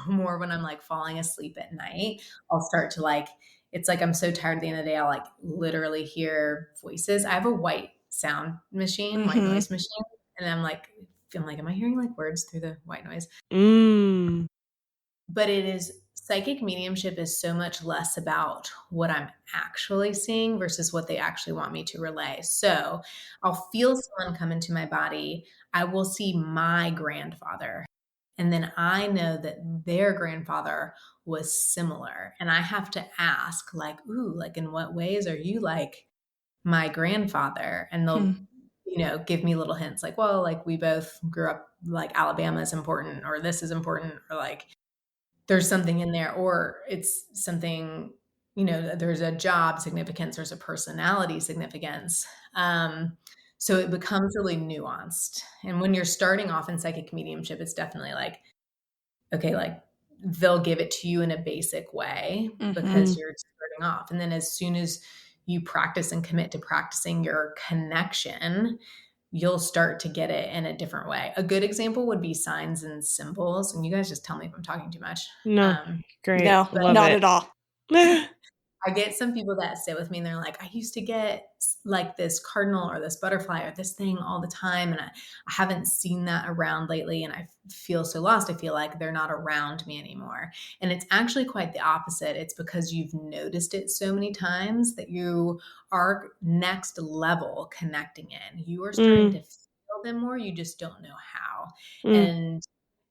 more when I'm like falling asleep at night. I'll start to like, it's like I'm so tired at the end of the day, I'll like literally hear voices. I have a white sound machine, white Mhm. noise machine. And I'm like, am I hearing like words through the white noise? But it is psychic mediumship is so much less about what I'm actually seeing versus what they actually want me to relay. So I'll feel someone come into my body. I will see my grandfather. And then I know that their grandfather was similar. And I have to ask, like, ooh, like, in what ways are you like my grandfather? And they'll, Hmm. give me little hints like, well, like, we both grew up, like, Alabama is important, or this is important, or like, there's something in there, or it's something, there's a job significance, there's a personality significance. So it becomes really nuanced. And when you're starting off in psychic mediumship, it's definitely like, okay, like they'll give it to you in a basic way because Mhm. you're starting off. And then as soon as you practice and commit to practicing your connection, you'll start to get it in a different way. A good example would be signs and symbols. And you guys just tell me if I'm talking too much. No, great. No, But Love not it. at all. I get some people that sit with me and they're like, I used to get like this cardinal or this butterfly or this thing all the time. And I haven't seen that around lately. And I feel so lost. I feel like they're not around me anymore. And it's actually quite the opposite. It's because you've noticed it so many times that you are next level connecting in. You are starting Mm, to feel them more. You just don't know how. mm. And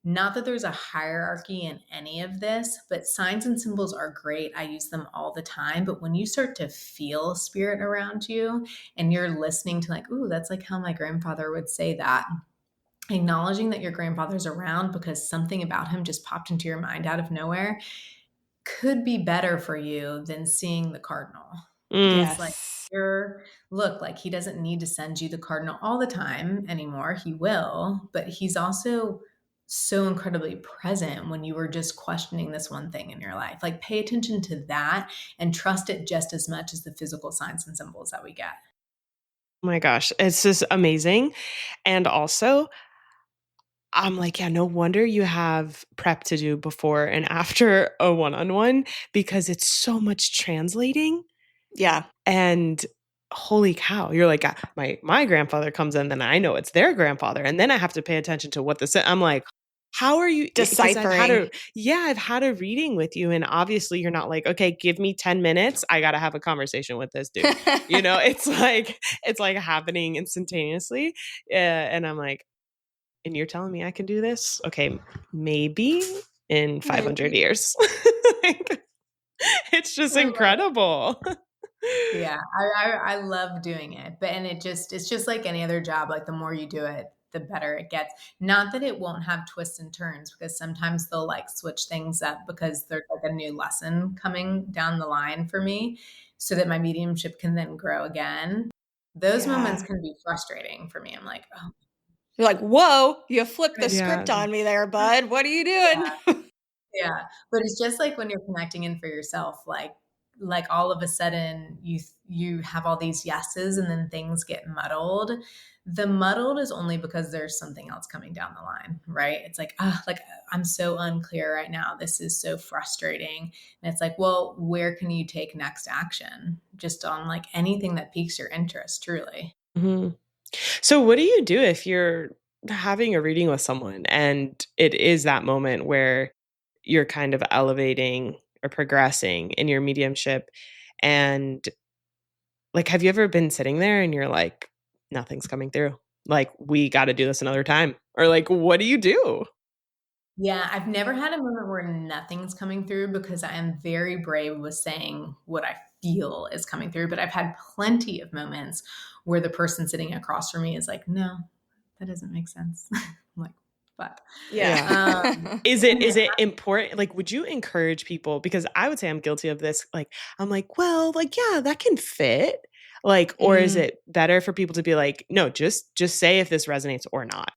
not that there's a hierarchy in any of this, but signs and symbols are great. I use them all the time. But when you start to feel spirit around you and you're listening to, like, ooh, that's like how my grandfather would say that, acknowledging that your grandfather's around because something about him just popped into your mind out of nowhere could be better for you than seeing the cardinal. Mm. Because, like, Yes. you're look, like, he doesn't need to send you the cardinal all the time anymore. He will, but he's also so incredibly present when you were just questioning this one thing in your life. Like, pay attention to that and trust it just as much as the physical signs and symbols that we get. Oh my gosh, it's just amazing. And also, I'm like, yeah, no wonder you have prep to do before and after a one-on-one because it's so much translating. Yeah. And holy cow, you're like, my grandfather comes in, then I know it's their grandfather, and then I have to pay attention to what this I'm like, how are you? Because Deciphering. I've had a reading with you, and obviously you're not like, okay, give me 10 minutes. I got to have a conversation with this dude. It's like happening instantaneously. And I'm like, and you're telling me I can do this? Okay, maybe in 500 Maybe. years. Like, it's just I love it. incredible. Yeah, I love doing it, but and it's just like any other job, like, the more you do it, the better it gets. Not that it won't have twists and turns, because sometimes they'll, like, switch things up because there's, like, a new lesson coming down the line for me so that my mediumship can then grow again. Those moments Yeah. can be frustrating for me. I'm like, "Oh, You're like, "Whoa, you flipped my the Yeah. script on me there, bud. What are you doing?" Yeah, but it's just like when you're connecting in for yourself, like all of a sudden you have all these yeses and then things get muddled. The muddled is only because there's something else coming down the line, right? It's like, ah, like I'm so unclear right now. This is so frustrating. And it's like, well, where can you take next action? Just on like anything that piques your interest, truly. Mhm. So what do you do if you're having a reading with someone and it is that moment where you're kind of elevating or progressing in your mediumship and like have you ever been sitting there and you're like nothing's coming through? Like we got to do this another time. Or like what do you do? Yeah, I've never had a moment where nothing's coming through because I am very brave with saying what I feel is coming through. But I've had plenty of moments where the person sitting across from me is like, no, that doesn't make sense. I'm like, but Yeah. um, Is and then it important like, would you encourage people because I would say I'm guilty of this, like, I'm like, "Well, like, yeah, that can fit." Like, or is Mm, it better for people to be like, "No, just say if this resonates or not."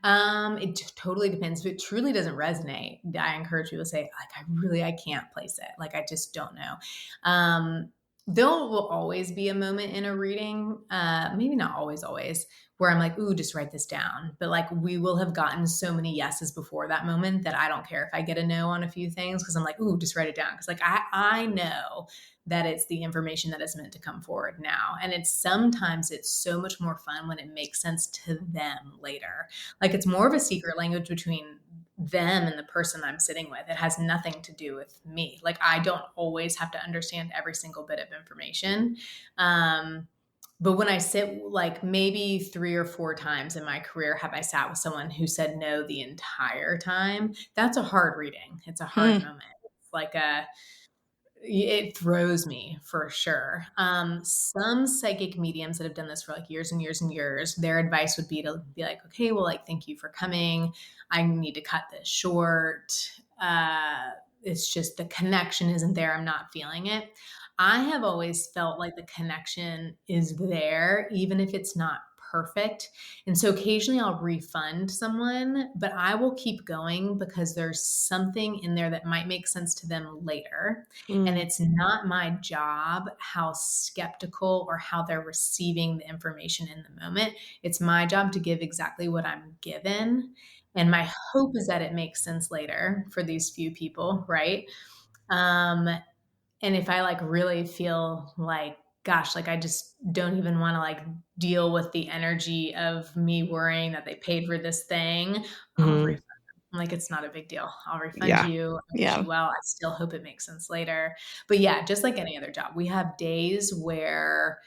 It totally depends. If it truly doesn't resonate, I encourage people to say, like, I can't place it. Like, I just don't know. There will always be a moment in a reading, maybe not always, where I'm like, ooh, just write this down. But like, we will have gotten so many yeses before that moment that I don't care if I get a no on a few things because I'm like, ooh, just write it down. Because like, I know that it's the information that is meant to come forward now. And it's so much more fun when it makes sense to them later. Like it's more of a secret language between them and the person I'm sitting with. It has nothing to do with me. Like I don't always have to understand every single bit of information. But when I sit, like maybe 3 or 4 times in my career, have I sat with someone who said no the entire time? That's a hard reading. It's a hard hmm. moment. It's like it throws me for sure. Some psychic mediums that have done this for like years and years and years, their advice would be to be like, okay, well, like, thank you for coming. I need to cut this short. It's just the connection isn't there. I'm not feeling it. I have always felt like the connection is there, even if it's not perfect. And so occasionally I'll refund someone, but I will keep going because there's something in there that might make sense to them later. And Mm, it's not my job how skeptical or how they're receiving the information in the moment. It's my job to give exactly what I'm given. And my hope is that it makes sense later for these few people, right? Um, And if I like really feel like, gosh, like I just don't even want to like deal with the energy of me worrying that they paid for this thing, I'll Mhm. refund them. I'm like, it's not a big deal. I'll refund Yeah. you. I wish Yeah. you well. I still hope it makes sense later. But yeah, just like any other job, we have days where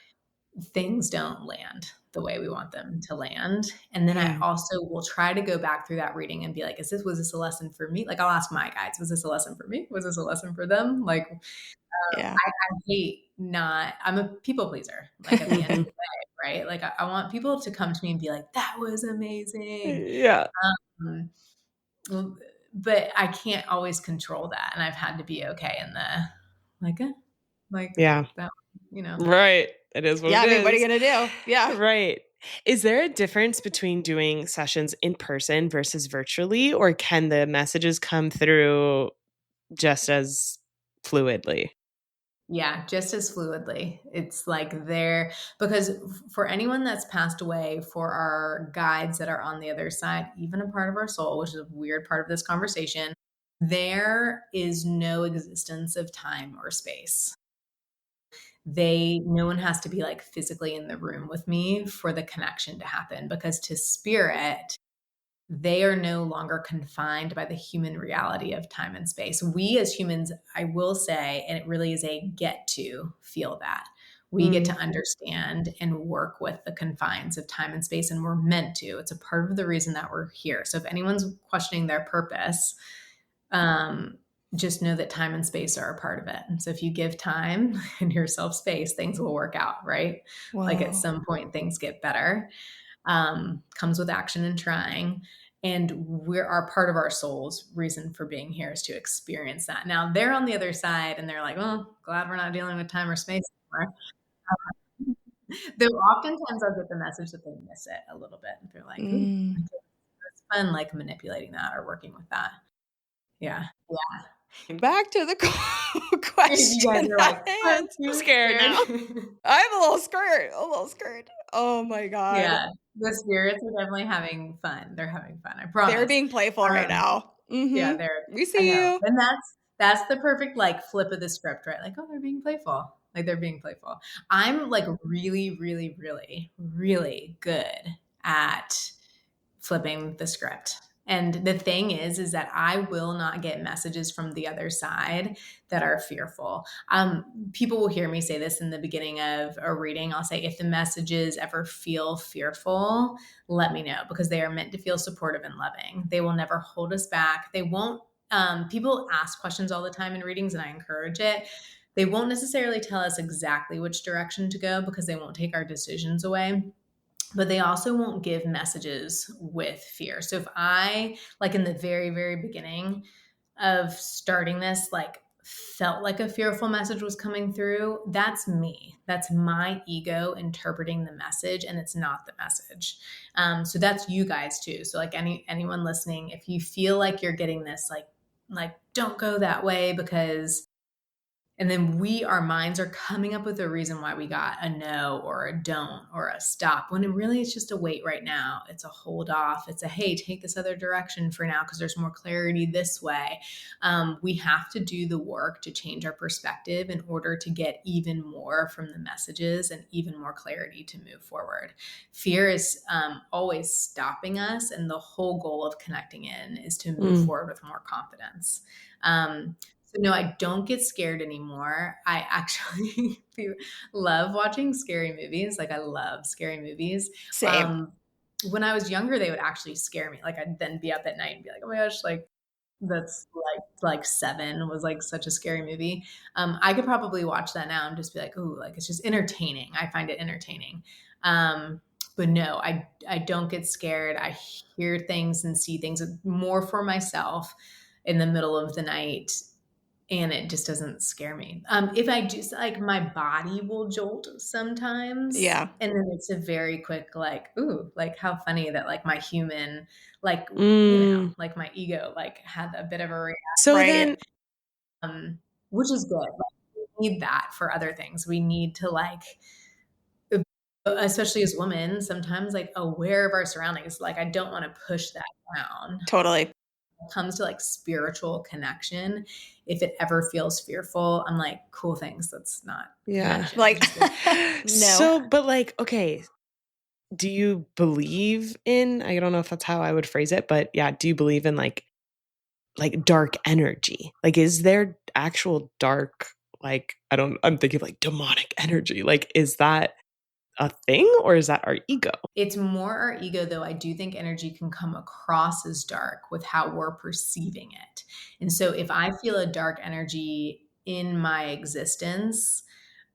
things don't land the way we want them to land. And then I Yeah. also will try to go back through that reading and be like, was this a lesson for me? Like I'll ask my guides, was this a lesson for me? Was this a lesson for them? Like Yeah. I hate not, I'm a people pleaser, like at the end of Mhm. the day, right? Like I want people to come to me and be like, that was amazing. Yeah. Um, well, but I can't always control that. And I've had to be okay in the like, like Yeah. that, you know. Right. It is what Yeah, it I mean, what are is. you gonna do? Yeah. Right. Is there a difference between doing sessions in person versus virtually, or can the messages come through just as fluidly? Yeah, just as fluidly. It's like there because for anyone that's passed away, for our guides that are on the other side, even a part of our soul, which is a weird part of this conversation, there is no existence of time or space. No one has to be like physically in the room with me for the connection to happen because to spirit, they are no longer confined by the human reality of time and space. We as humans, I will say, and it really is a get to feel that. We get to Mm. understand and work with the confines of time and space, and we're meant to. It's a part of the reason that we're here. So if anyone's questioning their purpose, um, just know that time and space are a part of it. And so if you give time and yourself space, things will work out, right? Like at Whoa. some point, things get better. Comes with action and trying. And we're our part of our soul's reason for being here is to experience that. Now they're on the other side and they're like, oh, glad we're not dealing with time or space anymore. Though oftentimes I'll get the message that they miss it a little bit. And they're like, ooh, Mm. it's fun like manipulating that or working with that. Yeah. Yeah. Back to the You question guys are at like, I'm hand. I'm too scared now. scared. I'm a little scared. A little scared. Oh my God. Yeah. The spirits are definitely having fun. They're having fun. I They're promise. being playful right Um, now. Yeah, Mm-hmm. they're We I see know. you. And that's the perfect like flip of the script, right? Like, oh, they're being playful. Like they're being playful. I'm like really, really, really, really good at flipping the script. And the thing is that I will not get messages from the other side that are fearful. People will hear me say this in the beginning of a reading. I'll say, if the messages ever feel fearful, let me know because they are meant to feel supportive and loving. They will never hold us back. They won't, people ask questions all the time in readings and I encourage it. They won't necessarily tell us exactly which direction to go because they won't take our decisions away, but they also won't give messages with fear. So if I, like in the very, very beginning of starting this, like felt like a fearful message was coming through, that's me. That's my ego interpreting the message and it's not the message. So that's you guys too. So like anyone listening, if you feel like you're getting this, like don't go that way because and then our minds are coming up with a reason why we got a no or a don't or a stop when it really is just a wait right now. It's a hold off. It's a, hey, take this other direction for now because there's more clarity this way. We have to do the work to change our perspective in order to get even more from the messages and even more clarity to move forward. Fear is always stopping us. And the whole goal of connecting in is to move forward with more confidence. So no, I don't get scared anymore. I actually love watching scary movies. Like I love scary movies. Same. Um, when I was younger, they would actually scare me. Like I'd then be up at night and be like, oh my gosh, like that's like Seven was like such a scary movie. I could probably watch that now and just be like, ooh, like it's just entertaining. I find it entertaining. But no, I don't get scared. I hear things and see things more for myself in the middle of the night and it just doesn't scare me. If I just like my body will jolt sometimes, Yeah. and then it's a very quick like, ooh, like how funny that like my human, like Mm. like my ego, like had a bit of a So Right. then which is good. Like, we need that for other things. We need to like, especially as women, sometimes like aware of our surroundings. Like I don't want to push that down. Totally. it comes to like spiritual connection, if it ever feels fearful, I'm like, cool, things. That's not connection. Like, no. So, but like, okay, do you believe in, I don't know if that's how I would phrase it, but yeah, do you believe in like dark energy? Like, is there actual dark, like, I'm thinking of like demonic energy. Like, is that a thing or is that our ego? It's more our ego, though. I do think energy can come across as dark with how we're perceiving it. And so if I feel a dark energy in my existence,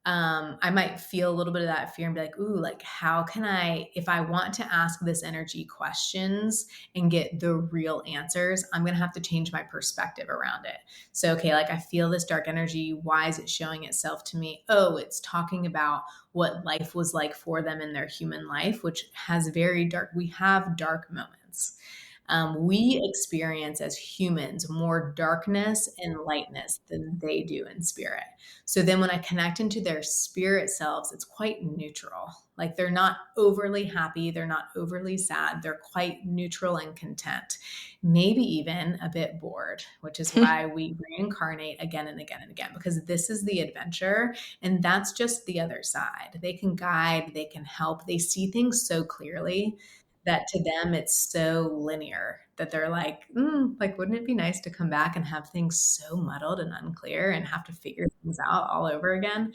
I might feel a little bit of that fear and be like, ooh, like, how can I, if I want to ask this energy questions and get the real answers, I'm going to have to change my perspective around it. So, okay, like I feel this dark energy. Why is it showing itself to me? Oh, it's talking about what life was like for them in their human life, which has very dark, we have dark moments. We experience as humans more darkness and lightness than they do in spirit. So then when I connect into their spirit selves, it's quite neutral. Like they're not overly happy, they're not overly sad, they're quite neutral and content, maybe even a bit bored, which is why we reincarnate again and again and again, because this is the adventure and that's just the other side. They can guide, they can help, they see things so clearly that to them it's so linear that they're like, like, wouldn't it be nice to come back and have things so muddled and unclear and have to figure things out all over again?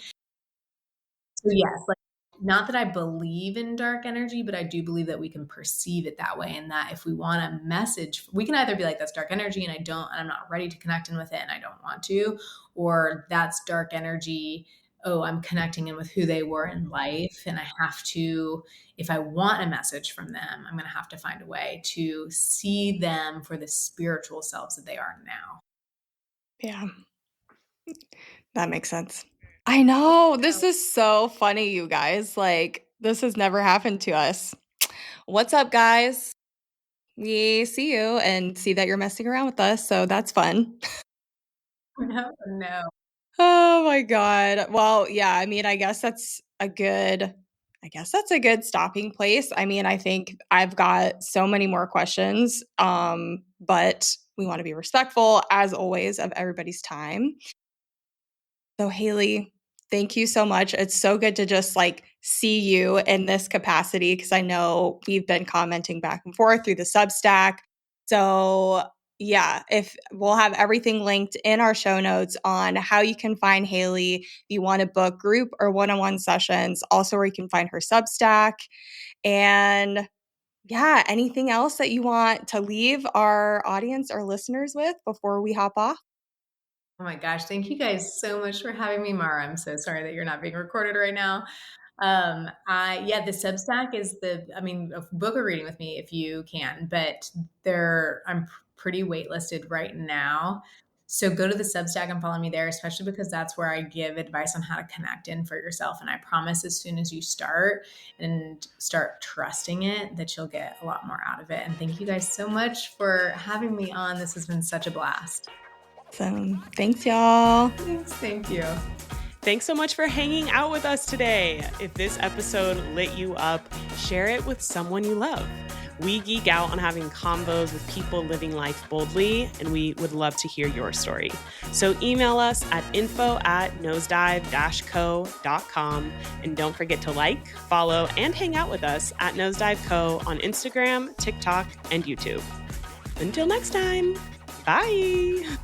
So yes, like, not that I believe in dark energy, but I do believe that we can perceive it that way. And that if we want a message, we can either be like, that's dark energy and I'm not ready to connect in with it and I don't want to, or that's dark energy. Oh, I'm connecting in with who they were in life. And I have to, if I want a message from them, I'm going to have to find a way to see them for the spiritual selves that they are now. Yeah, that makes sense. I know. This is so funny, you guys. Like, this has never happened to us. What's up, guys? We see you and see that you're messing around with us. So that's fun. No. Oh my God. Well, yeah, I mean, I guess that's a good stopping place. I mean, I think I've got so many more questions. But we want to be respectful, as always, of everybody's time. So Hailey, thank you so much. It's so good to just like see you in this capacity because I know we've been commenting back and forth through the Substack. So yeah, if we'll have everything linked in our show notes on how you can find Hailey if you want to book group or one-on-one sessions, also where you can find her Substack. And yeah, anything else that you want to leave our audience or listeners with before we hop off? Oh my gosh. Thank you guys so much for having me, Mara. I'm so sorry that you're not being recorded right now. The Substack is book a reading with me if you can, but I'm pretty waitlisted right now. So go to the Substack and follow me there, especially because that's where I give advice on how to connect in for yourself. And I promise as soon as you start and start trusting it, that you'll get a lot more out of it. And thank you guys so much for having me on. This has been such a blast. So thanks, y'all. Thank you. Thanks so much for hanging out with us today. If this episode lit you up, share it with someone you love. We geek out on having combos with people living life boldly, and we would love to hear your story. So email us at info@nosedive-co.com. And don't forget to like, follow, and hang out with us at Nosedive Co. on Instagram, TikTok, and YouTube. Until next time, bye.